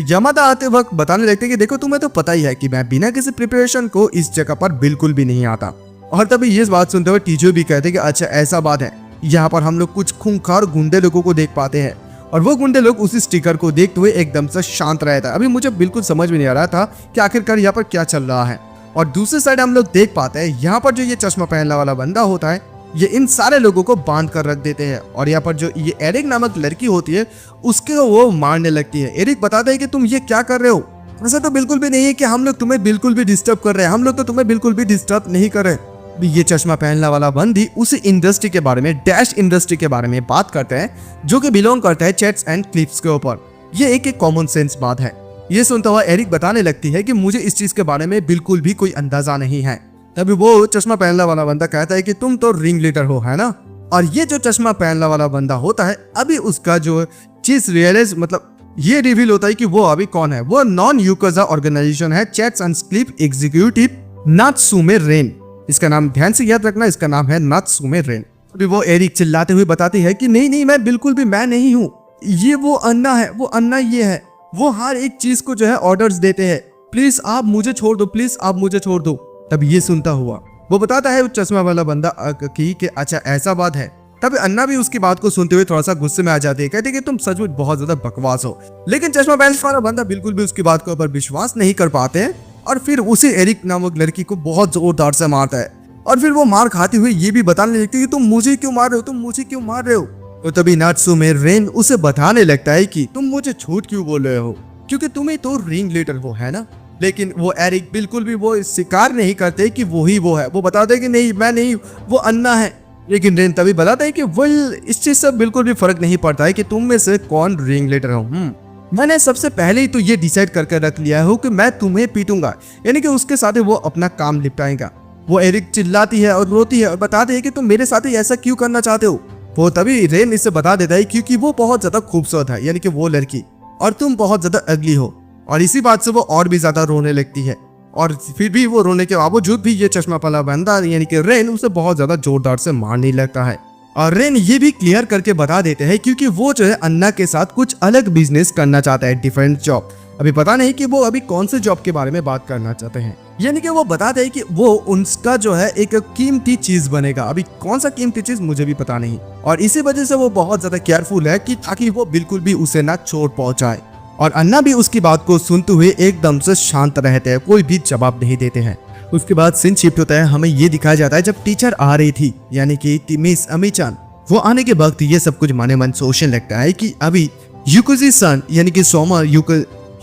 यमादा आते वक्त बताने लगते कि देखो तुम्हें तो पता ही है कि मैं बिना किसी प्रिपरेशन को इस जगह पर बिल्कुल भी नहीं आता। और तभी ये बात सुनते हुए टीचर भी कहते कि अच्छा ऐसा बात है। यहाँ पर हम लोग कुछ खूंखार गुंडे लोगों को देख पाते हैं और वो गुंडे लोग उसी स्टिकर को देखते हुए एकदम से शांत रहता है। अभी मुझे बिल्कुल समझ में नहीं आ रहा था कि आखिरकार यहाँ पर क्या चल रहा है। और दूसरी साइड हम लोग देख पाते हैं यहाँ पर जो ये चश्मा पहनने वाला बंदा होता है ये इन सारे लोगों को बांध कर रख देते हैं। और यहाँ पर जो ये एरिक नामक लड़की होती है उसके वो मारने लगती है। एरिक बताता है कि तुम ये क्या कर रहे हो, ऐसा तो बिल्कुल भी नहीं है कि हम लोग तुम्हें बिल्कुल भी डिस्टर्ब कर रहे हैं, हम लोग तो तुम्हें बिल्कुल भी डिस्टर्ब नहीं कर रहे। ये चश्मा पहनने वाला बंदी उसी इंडस्ट्री के बारे में, डैश इंडस्ट्री के बारे में बात करते हैं जो कि बिलोंग करता है चैट्स एंड क्लिप्स के ऊपर। ये एक कॉमन सेंस बात है। ये सुनता हुआ एरिक बताने लगती है कि मुझे इस चीज के बारे में बिल्कुल भी कोई अंदाजा नहीं है। तभी वो चश्मा पहनने वाला बंदा कहता है कि तुम तो रिंग लीडर हो, है ना। और ये जो चश्मा पहनने वाला बंदा होता है, अभी उसका जो चीज रियलाइज मतलब ये रिवील होता है कि वो अभी कौन है। वो नॉन यूकोजा ऑर्गेनाइजेशन है chats and clip executive नात्सुमे rain. इसका नाम ध्यान से याद रखना, इसका नाम है नात्सुमे रेन। अभी वो एरिक चिल्लाते हुए बताती है कि नहीं नहीं, मैं बिल्कुल भी मैं नहीं हूँ, ये वो अन्ना है, वो अन्ना ये है, वो हर एक चीज को जो है ऑर्डर्स देते हैं, प्लीज आप मुझे छोड़ दो, प्लीज आप मुझे छोड़ दो। तब ये सुनता हुआ वो बताता है चश्मा वाला बंदा कि अच्छा ऐसा बात है। तब अन्ना भी उसकी बात को सुनते हुए थोड़ा सा गुस्से में आ जाती है, कहते कि तुम सचमुच बहुत ज्यादा बकवास हो। लेकिन चश्मा पहनने वाला बंदा बिल्कुल भी उसकी बात के ऊपर विश्वास नहीं कर पाते हैं और फिर उसी एरिक नामक लड़की को बहुत जोरदार से मारता है। और फिर वो मार खाती हुई ये भी बताने लगती है कि तुम मुझे क्यों मार रहे हो, तुम मुझे क्यों मार रहे हो। तो तभी नात्सुमे रेन उसे बताने लगता है कि तुम मुझे झूठ क्यों बोल रहे हो, क्योंकि तुम्हें तो रिंग लीडर हो, है ना। लेकिन वो एरिक बिल्कुल भी वो स्वीकार नहीं करते कि वो ही वो है। वो बताते कि नहीं मैं नहीं, वो अन्ना है। लेकिन रेन तभी बताता है कि वेल इस चीज से बिल्कुल भी फर्क नहीं पड़ता है कि तुम में से कौन रिंग लीडर हो। मैंने सबसे पहले ही तो ये डिसाइड करके रख लिया हो कि मैं तुम्हें पीटूंगा, यानी कि उसके साथ वो अपना काम निपटाएगा। वो एरिक चिल्लाती है और रोती है और बताती है कि तुम मेरे साथ ऐसा क्यों करना चाहते हो। वो तभी रेन इसे बता देता है क्योंकि वो बहुत ज्यादा खूबसूरत है, यानी कि वो लड़की, और तुम बहुत ज्यादा अगली हो। और इसी बात से वो और भी ज्यादा रोने लगती है। और फिर भी वो रोने के बावजूद भी ये चश्मा वाला बंदा यानी कि रेन उसे बहुत ज्यादा जोरदार से मारने लगता है। और रेन ये भी क्लियर करके बता देते हैं क्योंकि वो जो है अन्ना के साथ कुछ अलग बिजनेस करना चाहता है, डिफरेंट जॉब। अभी पता नहीं कि वो अभी कौन से जॉब के बारे में बात करना चाहते हैं, यानी कि वो बताते हैं कि वो उनका जो है एक कीमती चीज बनेगा। अभी कौन सा कीमती चीज मुझे भी पता नहीं। और इसी वजह से वो बहुत ज्यादा केयरफुल है कि ताकि वो बिल्कुल भी उसे ना चोट पहुंचाए। और अन्ना भी उसकी बात को सुनते हुए एकदम से शांत रहते हैं, कोई भी जवाब नहीं देते हैं। उसके बाद सीन शिफ्ट होता है, हमें ये दिखाया जाता है जब टीचर आ रही थी, यानी कि मिस अमी-चान। वो आने के वक्त ये सब कुछ माने मन सोचने लगता है कि अभी युकी-सान यानी कि सोमा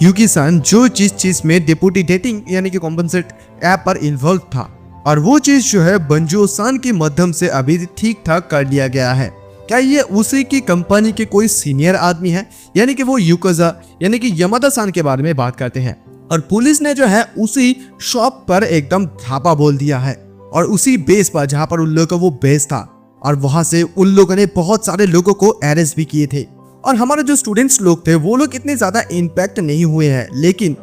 युकी-सान जो चीज में डिप्टी डेटिंग यानी कि कॉम्पनसेट ऐप पर इन्वॉल्व था, और वो चीज जो है बंजो-सान के माध्यम से अभी ठीक ठाक कर लिया गया है। क्या ये उसी की कंपनी के कोई सीनियर आदमी है, यानी कि वो युकोजा यानी कि यमादा-सान के बारे में बात करते हैं। और पुलिस ने जो है उसी शॉप पर एकदम धापा बोल दिया है, और उसी बेस पर जहां पर उन लोगों का वो बेस था, और वहां से उन लोगों ने बहुत सारे लोगों को अरेस्ट भी किए थे। और हमारे जो स्टूडेंट्स लोग थे वो लोग इतने ज्यादा इम्पैक्ट नहीं हुए हैं, लेकिन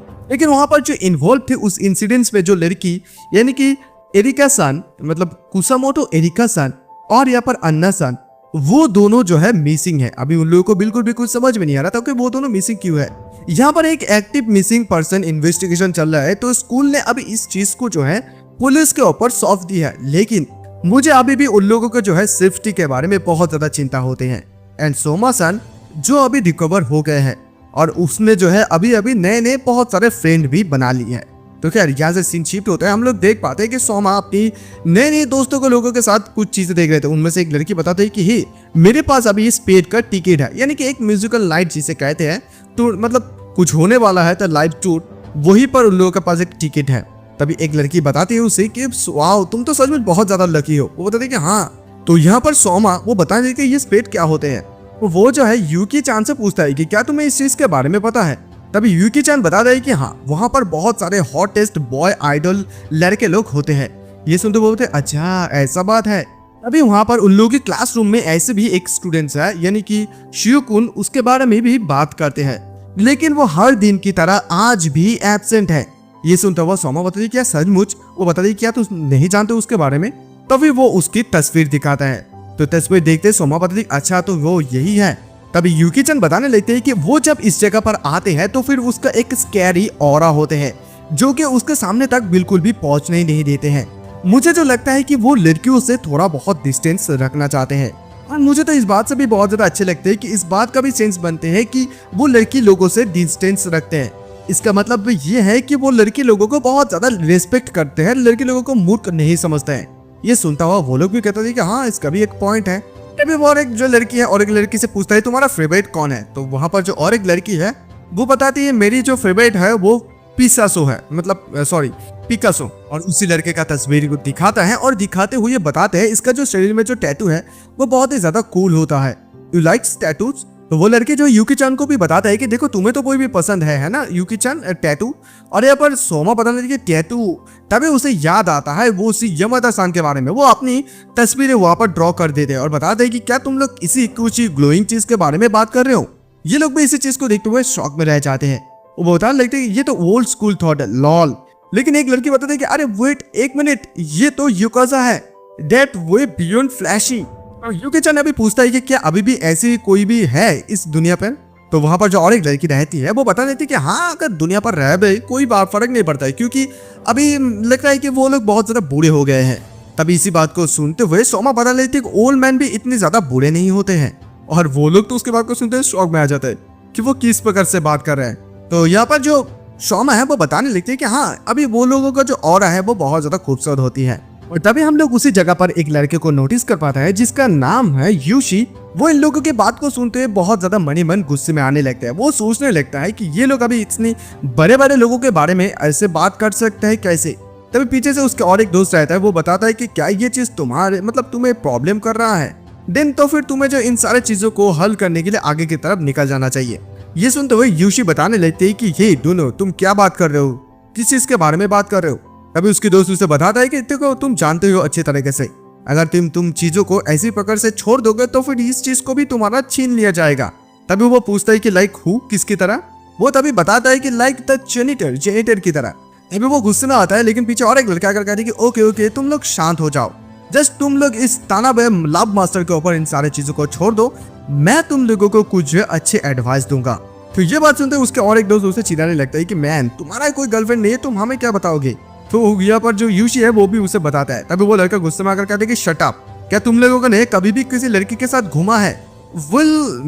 वहां पर जो इन्वॉल्व थे उस इंसिडेंट्स में, जो लड़की यानी कि एरिका-सान मतलब कुसामोटो एरिका-सान और यहाँ पर अन्ना-सान, वो दोनों जो है मिसिंग है। अभी उन लोगों को बिल्कुल भी कुछ समझ में नहीं आ रहा था कि वो दोनों मिसिंग क्यों है। यहाँ पर एक एक्टिव मिसिंग पर्सन इन्वेस्टिगेशन चल रहा है, तो स्कूल ने अभी इस चीज को जो है पुलिस के ऊपर सौंप दिया है। लेकिन मुझे अभी भी उन लोगों को जो है सेफ्टी के बारे में बहुत ज्यादा चिंता होते हैं। एंड सोमा-सान जो अभी रिकवर हो गए हैं, और उसने जो है अभी अभी नए नए बहुत सारे फ्रेंड भी बना लिए हैं। तो खैर यहाँ से सीन शिफ्ट होता है, हम लोग देख पाते हैं कि सोमा अपनी नए नए दोस्तों को लोगों के साथ कुछ चीजें देख रहे थे। उनमें से एक लड़की बताती है कि हे मेरे पास अभी इस पेड का टिकट है, यानी कि एक म्यूजिकल नाइट जिसे कहते हैं, तो मतलब कुछ होने वाला है तो लाइव टूर, वही पर उन लोगों के पास एक टिकट है। तभी एक लड़की बताती है उसे कि वाओ तुम तो सच में बहुत ज्यादा लकी हो। वो बताती है कि हाँ। तो यहाँ पर सोमा वो बताने लगी कि ये स्पेड क्या होते हैं। वो जो है युकी-चान से पूछता है कि क्या तुम्हें इस चीज के बारे में पता है। तभी युकी-चान बता रही कि हाँ वहां पर बहुत सारे हॉटेस्ट बॉय आइडल लड़के लोग होते हैं। ये सुनते बोलते अच्छा ऐसा बात है। अभी वहां पर उन लोगों के क्लासरूम में ऐसे भी एक स्टूडेंट्स है, यानी कि शियोकुन, उसके बारे में भी बात करते हैं, लेकिन वो हर दिन की तरह आज भी एब्सेंट है। ये सुनता हुआ सोमा बताती क्या सचमुच। वो बताती क्या तुम नहीं जानते उसके बारे में। तभी वो उसकी तस्वीर दिखाता है, तो तस्वीर देखते सोमा बताती अच्छा तो वो यही है। तभी युकी-चान बताने लगते हैं कि वो जब इस जगह पर आते हैं तो फिर उसका एक स्कैरी ऑरा होते हैं, जो कि उसके सामने तक बिल्कुल भी पहुंचने ही नहीं देते हैं। मुझे जो लगता है कि वो लड़कियों से थोड़ा बहुत डिस्टेंस रखना चाहते हैं, और मुझे तो इस बात से भी बहुत ज्यादा अच्छे लगते हैं कि इस बात का भी सेंस बनते हैं कि वो लड़की लोगों से डिस्टेंस रखते हैं। इसका मतलब ये है कि वो लड़की लोगों को बहुत ज्यादा रिस्पेक्ट करते हैं, लड़की लोगों को मूर्ख नहीं समझते हैं। ये सुनता हुआ वो लोग भी कहते थे कि हाँ इसका भी एक पॉइंट है। तभी वो और एक जो लड़की है और एक लड़की से पूछता है तुम्हारा फेवरेट कौन है। तो वहां पर जो और एक लड़की है वो बताती है मेरी जो फेवरेट है वो पिसासो है, मतलब सॉरी पिकासो, और उसी लड़के का तस्वीर को दिखाता है और दिखाते हुए बताते हैं इसका जो शरीर में जो टैटू है वो बहुत ही ज्यादा कूल होता है। You likes tattoos? तो वो लड़के जो यूकी चान को भी बताता है कि देखो तुम्हें तो कोई भी पसंद है ना यूकी चान, टैटू। और यहाँ पर सोमा बता रही है टैटू, तभी उसे याद आता है वो उसी यमदा सान के बारे में। वो अपनी तस्वीरें वहां पर ड्रॉ कर देते हैं और बताते हैं कि क्या तुम लोग इसी कुछ ग्लोइंग चीज के बारे में बात कर रहे हो। ये लोग भी इसी चीज को देखते हुए शौक में रह जाते हैं। वो बताने लगते हैं ये तो ओल्ड स्कूल थॉट है, लॉल। लेकिन एक लड़की बताती है कि अरे वेट एक मिनट, ये तो युकाजा है, दैट वे बियॉन्ड फ्लैशिंग। और यूकी चान अभी पूछता है कि क्या अभी भी ऐसी कोई भी है इस दुनिया पर। तो वहां पर जो और एक लड़की रहती है वो बता देती है कि हाँ अगर दुनिया पर रह भी कोई फर्क नहीं पड़ता है, क्योंकि अभी लग रहा है कि वो लोग बहुत ज्यादा बूढ़े हो गए हैं। तभी इसी बात को सुनते हुए सोमा बता लेती है कि ओल्ड मैन भी इतने ज्यादा बूढ़े नहीं होते हैं। और वो लोग तो उसके बात को सुनते हुए शौक में आ जाते हैं कि वो किस प्रकार से बात कर रहे हैं। तो यहाँ पर जो सोमा है वो बताने लगती है कि हाँ अभी वो लोगों का जो ऑरा है वो बहुत ज्यादा खूबसूरत होती है। और तभी हम लोग उसी जगह पर एक लड़के को नोटिस कर पाता है जिसका नाम है यूशी। वो इन लोगों की बात को सुनते हुए बहुत ज्यादा मन गुस्से में आने लगता है। वो सोचने लगता है कि ये लोग अभी इतने बड़े बड़े लोगों के बारे में ऐसे बात कर सकते हैं कैसे। तभी पीछे से उसके और एक दोस्त रहता है, वो बताता है कि क्या ये चीज तुम्हारे मतलब तुम्हें प्रॉब्लम कर रहा है, देन तो फिर तुम्हें जो इन सारे चीजों को हल करने के लिए आगे की तरफ निकल जाना चाहिए। ये सुनते हुए यूशी बताने लगते है कि ये दोनों तुम क्या बात कर रहे हो, किस चीज के बारे में बात कर रहे हो। तभी उसकी दोस्त उसे बताता है कि देखो तुम जानते हो अच्छे तरीके से, अगर तुम चीजों को ऐसी प्रकार से छोड़ दोगे तो फिर इस चीज को भी तुम्हारा छीन लिया जाएगा। तभी वो पूछता है कि लाइक हु, किसकी तरह। वो तभी बताता है कि लाइक द जेनिटर की तरह। तभी वो गुस्से में आता है, लेकिन पीछे और एक लड़का कहता है कि ओके ओके तुम लोग शांत हो जाओ, जस्ट तुम लोग इस तानाबे लव मास्टर के ऊपर इन सारी चीजों को छोड़ दो, मैं तुम लोगों को कुछ अच्छे एडवाइस दूंगा। तो ये बात सुनते उसके और एक दोस्त उसे चिढ़ाने लगता है कि मैन तुम्हारा कोई गर्लफ्रेंड नहीं है, तुम हमें क्या बताओगे। तो यहाँ पर जो यूशी है वो भी उसे बताता है। तभी वो लड़का गुस्से में आकर कहता है कि शट अप, क्या तुम लोगों ने कभी भी किसी लड़की के साथ घूमा है।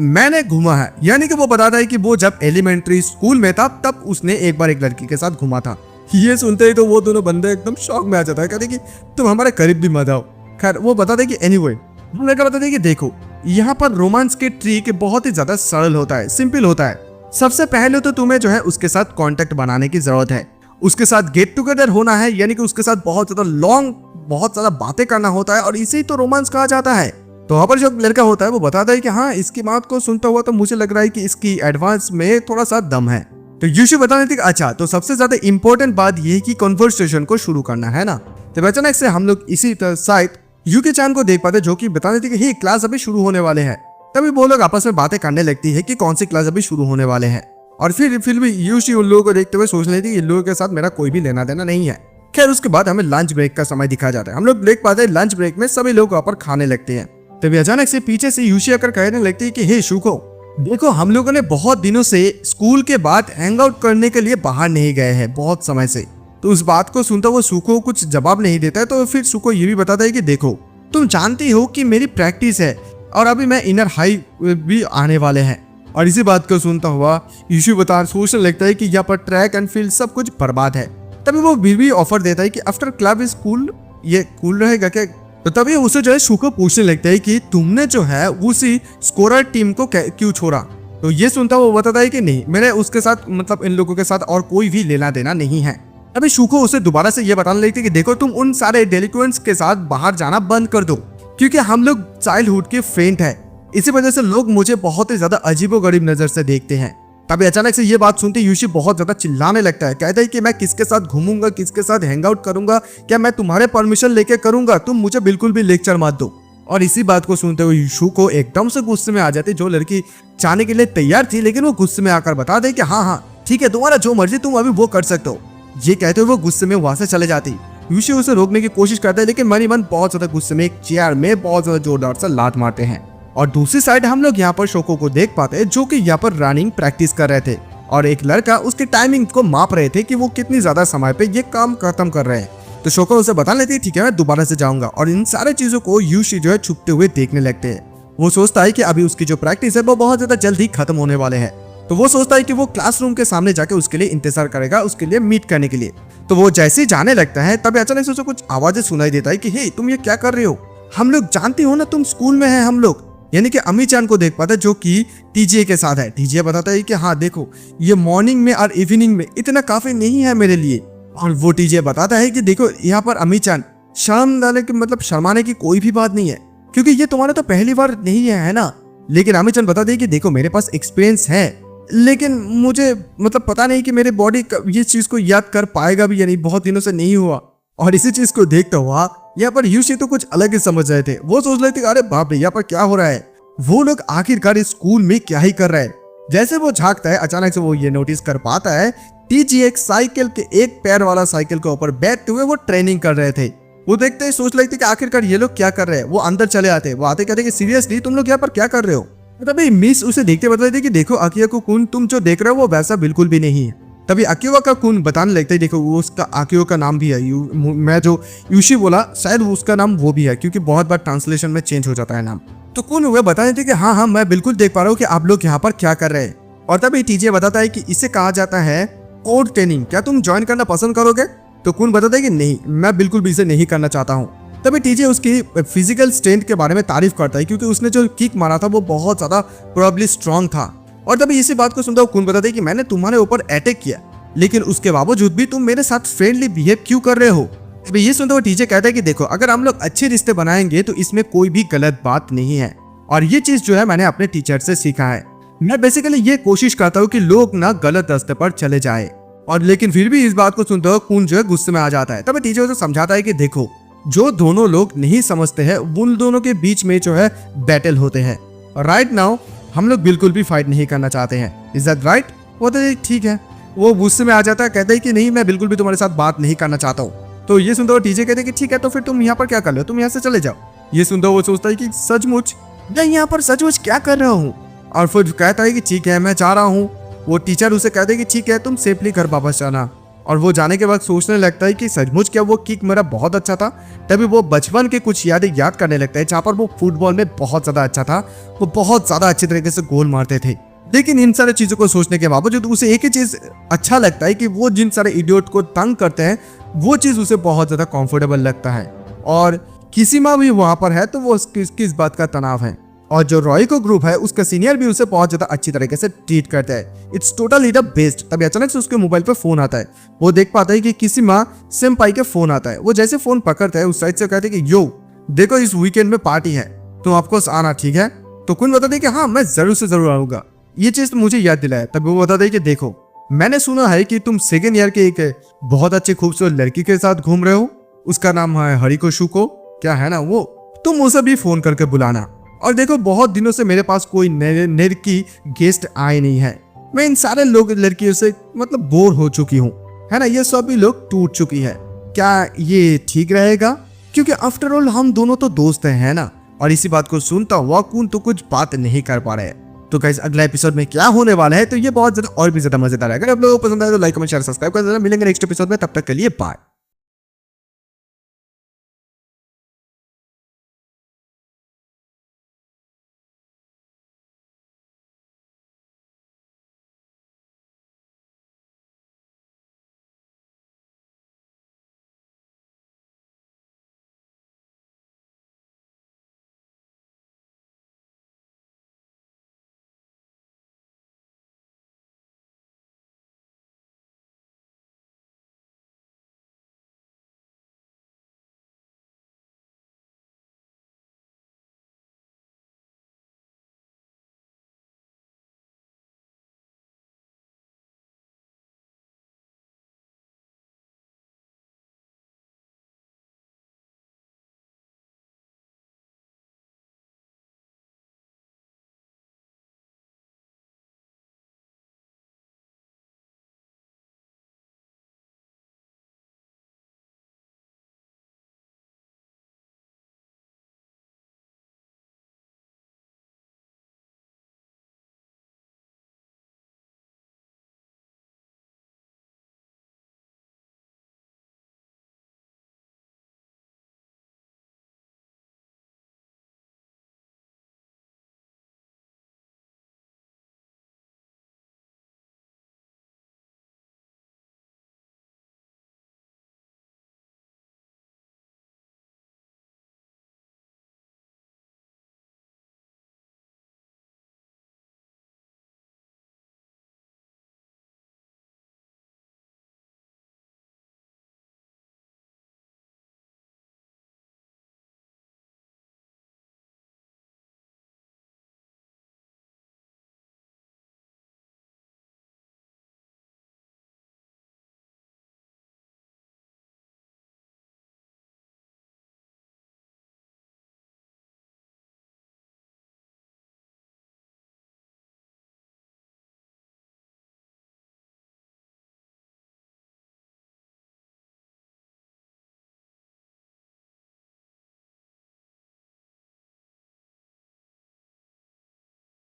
मैंने घूमा है, यानी कि वो बताता है कि वो जब एलिमेंट्री स्कूल में था तब उसने एक बार एक लड़की के साथ घूमा था। ये सुनते ही तो वो दोनों बंदे एकदम शौक में आ जाता है, कहते कि तुम हमारे करीब भी मत आओ। खैर वो बताते कि एनीवे, वो लड़का बताते कि देखो यहाँ पर रोमांस के ट्रिक बहुत ही ज्यादा सरल होता है, सिंपल होता है। सबसे पहले तो तुम्हें जो है उसके साथ कांटेक्ट बनाने की जरूरत है, उसके साथ गेट टुगेदर होना है, यानी कि उसके साथ बहुत ज्यादा बातें करना होता है, और इसे ही तो रोमांस कहा जाता है। तो वहां पर जो लड़का होता है वो बताता है कि हाँ इसकी बात को सुनता हुआ तो मुझे लग रहा है कि इसकी एडवांस में थोड़ा सा दम है। तो यूशी बताने थी अच्छा तो सबसे ज्यादा इंपॉर्टेंट बात यह है कि कन्वर्सेशन को शुरू करना है ना। तो अचानक से हम लोग इसी साइड यूकी चान को देख पाते जो कि बताने थी कि क्लास अभी शुरू होने वाले हैं। तभी वो लोग आपस में बातें करने लगती है कि कौन सी क्लास अभी शुरू होने वाले हैं। और फिर भी यूशी उन लोगों को देखते हुए सोच लेती है इन लोगों के साथ मेरा कोई भी लेना देना नहीं है। खैर उसके बाद हमें लंच ब्रेक का समय दिखाया जाता है। हम लोग देख पाते हैं लंच ब्रेक में सभी लोग वहाँ पर खाने लगते हैं। तभी अचानक से पीछे से यूशी आकर कहने लगती है कि हे शुको, देखो हम लोगों ने बहुत दिनों से स्कूल के बाद हैंग आउट करने के लिए बाहर नहीं गए हैं, बहुत समय से। तो उस बात को सुनता हुआ सुको कुछ जवाब नहीं देता है। तो फिर सुको ये भी बताता है कि देखो तुम जानती हो कि मेरी प्रैक्टिस है और अभी मैं इनर हाई भी आने वाले हैं। और इसी बात को सुनता हुआ यूशी सोचने लगता है कि यहाँ पर ट्रैक एंड फील्ड सब कुछ बर्बाद है। तभी वो भी ऑफर देता है कि आफ्टर क्लब इज कूल, ये कूल रहेगा क्या। तो तभी उसे जो है शुको पूछने लगता है कि तुमने जो है उसी स्कोरर टीम को क्यों छोड़ा। तो ये सुनता वो बताता है कि नहीं मेरे उसके साथ मतलब इन लोगों के साथ और कोई भी लेना देना नहीं है। अभी शुको उसे दोबारा से ये बताने लगती है कि देखो तुम उन सारे डेलिक्वेंट्स के साथ बाहर जाना बंद कर दो, क्योंकि हम लोग चाइल्डहुड के फ्रेंड है, इसी वजह से लोग मुझे बहुत ही ज्यादा अजीबोगरीब नजर से देखते हैं। तभी अचानक से ये बात सुनते यूशी बहुत ज्यादा चिल्लाने लगता है, कहता है कि मैं किसके साथ घूमूंगा, किसके साथ हैंग आउट करूंगा, क्या मैं तुम्हारे परमिशन लेके करूंगा, तुम मुझे बिल्कुल भी लेक्चर मत दो। और इसी बात को सुनते हुए शुको एकदम से गुस्से में आ जाती, जो लड़की जाने के लिए तैयार थी लेकिन वो गुस्से में आकर बता दे कि हाँ हाँ ठीक है तुम्हारा जो मर्जी तुम अभी वो कर सकते हो। ये कहते हुए वो गुस्से में वहां से चले जाती। यूशी उसे रोकने की कोशिश करता है लेकिन मन ही मन बहुत ज्यादा गुस्से में एक चेयर में बहुत ज्यादा जोरदार से लात मारते हैं। और दूसरी साइड हम लोग यहाँ पर शोको को देख पाते हैं जो कि यहाँ पर रनिंग प्रैक्टिस कर रहे थे, और एक लड़का उसके टाइमिंग को माप रहे थे कि वो कितनी ज्यादा समय पे ये काम खत्म कर रहे हैं। तो शोको उसे बता लेती है ठीक है मैं दोबारा से जाऊंगा। और इन सारे चीजों को यूशी जो है छुपते हुए देखने लगते हैं। वो सोचता है कि अभी उसकी जो प्रैक्टिस है वो बहुत ज्यादा जल्दी खत्म होने वाले हैं। तो वो सोचता है कि वो क्लासरूम के सामने जाके उसके लिए इंतजार करेगा, उसके लिए मीट करने के लिए। तो वो जैसे ही जाने लगता है तभी अचानक से उसे कुछ आवाजें सुनाई देता है कि हे तुम ये क्या कर रहे हो, हम लोग जानती हो ना तुम स्कूल में है हम लोग। यानी कि अमी चान को देख पाता है जो कि टीजे के साथ है। टीजे बताता है कि हाँ देखो ये मॉर्निंग में और इवनिंग में इतना काफी नहीं है मेरे लिए, और वो टीजे बताता है कि देखो यहाँ पर अमी-चान शर्माने की कोई भी बात नहीं है, क्योंकि ये तुम्हारा तो पहली बार नहीं है ना। लेकिन अमी-चान बताते हैं कि देखो मेरे पास एक्सपीरियंस है, लेकिन मुझे पता नहीं कि मेरे बॉडी ये चीज को याद कर पाएगा भी या नहीं, बहुत दिनों से नहीं हुआ। और इसी चीज को देखता हुआ यहाँ पर यूशी तो कुछ अलग ही समझ रहे थे। वो सोच रहे थे अरे बाप रे यहाँ पर क्या हो रहा है, वो लोग आखिरकार इस स्कूल में क्या ही कर रहे हैं। जैसे वो झांकता है अचानक से वो ये नोटिस कर पाता है टीजी एक साइकिल के एक पैर वाला साइकिल के ऊपर बैठते हुए वो ट्रेनिंग कर रहे थे। वो देखते ही सोच लगती कि आखिरकार ये लोग क्या कर रहे हैं। वो अंदर चले आते, वो आते कहते कि सीरियसली तुम लोग यहाँ पर क्या कर रहे हो। तभी मिस उसे देखते बता देती कि देखो अकियो कुन तुम जो देख रहे हो वो वैसा बिल्कुल भी नहीं है। तभी अकियो का कुन बताने लगता है देखो वो उसका अकियो का नाम भी है, मैं जो यूशी बोला शायद उसका नाम वो भी है, क्योंकि बहुत बार ट्रांसलेशन में चेंज हो जाता है नाम। तो कुन हुए बता देते कि हाँ मैं बिल्कुल देख पा रहा हूँ कि आप लोग यहाँ पर क्या कर रहे हैं। और तभी टीजे बताता है कि इसे कहा जाता है कोड ट्रेनिंग, क्या तुम ज्वाइन करना पसंद करोगे। तो कुन बताता है कि नहीं, मैं बिल्कुल भी इसे नहीं करना चाहता हूँ। तभी टीजे उसकी फिजिकल स्ट्रेंथ के बारे में तारीफ करता है, क्योंकि उसने जो किक मारा था वो बहुत ज्यादा प्रोबेबली स्ट्रांग था। और तभी इसी बात को सुनता कुन बताता है कि मैंने तुम्हारे ऊपर अटैक किया, लेकिन उसके बावजूद भी तुम मेरे साथ फ्रेंडली बिहेव क्यों कर रहे हो। तभी ये सुनते हुए टीजे कहता है कि देखो अगर हम लोग अच्छे रिश्ते बनाएंगे तो इसमें कोई भी गलत बात नहीं है, और ये चीज जो है मैंने अपने टीचर से सीखा है। मैं बेसिकली ये कोशिश करता हूँ कि लोग ना गलत रास्ते पर चले जाए। और लेकिन फिर भी इस बात को सुनते हुए कुन जो है गुस्से में आ जाता है। तभी टीचर उसे समझाता है कि देखो जो दोनों लोग नहीं समझते हैं उन दोनों के बीच में जो है बैटल होते हैं। राइट नाउ हम लोग बिल्कुल भी फाइट नहीं करना चाहते हैं। Is that right. वो तो ठीक है, वो गुस्से में आ जाता है, कहता है कि नहीं मैं बिल्कुल भी तुम्हारे साथ बात नहीं करना चाहता हूँ। तो ये सुनते हुए टीचर कहते हैं कि ठीक है तो फिर तुम यहाँ पर क्या कर रहे हो, तुम यहाँ से चले जाओ। ये सुनते हुए वो सोचता है कि सचमुच मैं यहाँ पर सचमुच क्या कर रहा हूँ। और फिर कहता है कि ठीक है मैं जा रहा हूँ। वो टीचर उसे कहते हैं कि ठीक है तुम सेफली घर वापस जाना। और वो जाने के बाद सोचने लगता है कि सचमुच क्या वो किक मेरा बहुत अच्छा था। तभी वो बचपन के कुछ यादें याद करने लगता है, जहाँ पर वो फुटबॉल में बहुत ज्यादा अच्छा था, वो बहुत ज्यादा अच्छे तरीके से गोल मारते थे। लेकिन इन सारे चीजों को सोचने के बावजूद उसे एक ही चीज अच्छा लगता है कि वो जिन सारे इडियट को तंग करते हैं वो चीज उसे बहुत ज्यादा कंफर्टेबल लगता है। और किसीमा भी वहां पर है तो वो किस बात का तनाव है। और जो रॉय को ग्रुप है उसका सीनियर भी उसे बहुत ज्यादा अच्छी तरीके से ट्रीट करता है। It's totally the best. तभी अचानक से उसके मोबाइल पे फोन आता है। वो देख पाता है कि किसीमा सेम्पाई के फोन आता है। वो जैसे फोन पकड़ता है उस साइड से कहते हैं कि यो देखो इस वीकेंड में पार्टी है, तुम आपको आना ठीक है। तो कुन बताते कि हाँ मैं जरूर से जरूर आऊंगा, ये चीज तो मुझे याद दिलाया। तभी वो बताते कि देखो मैंने सुना है कि तुम सेकेंड ईयर के एक बहुत अच्छी खूबसूरत लड़की के साथ घूम रहे हो, उसका नाम है हरिको शुको, क्या है ना वो, तुम उसे भी फोन करके बुलाना। और देखो बहुत दिनों से मेरे पास कोई लड़की गेस्ट आए नहीं है, मैं इन सारे लोग लड़कियों से बोर हो चुकी हूँ, है ना, ये सभी लोग टूट चुकी है, क्या ये ठीक रहेगा, क्योंकि आफ्टर ऑल हम दोनों तो दोस्त हैं, है ना। और इसी बात को सुनता हुआ कुन तो कुछ बात नहीं कर पा रहे। तो गाइस अगला एपिसोड में क्या होने वाला है तो ये बहुत ज्यादा और भी ज्यादा मजेदार है। अगर आप लोगों को पसंद आए तो लाइक कमेंट शेयर सब्सक्राइब कर देना। मिलेंगे नेक्स्ट एपिसोड में, तब तक के लिए बाय।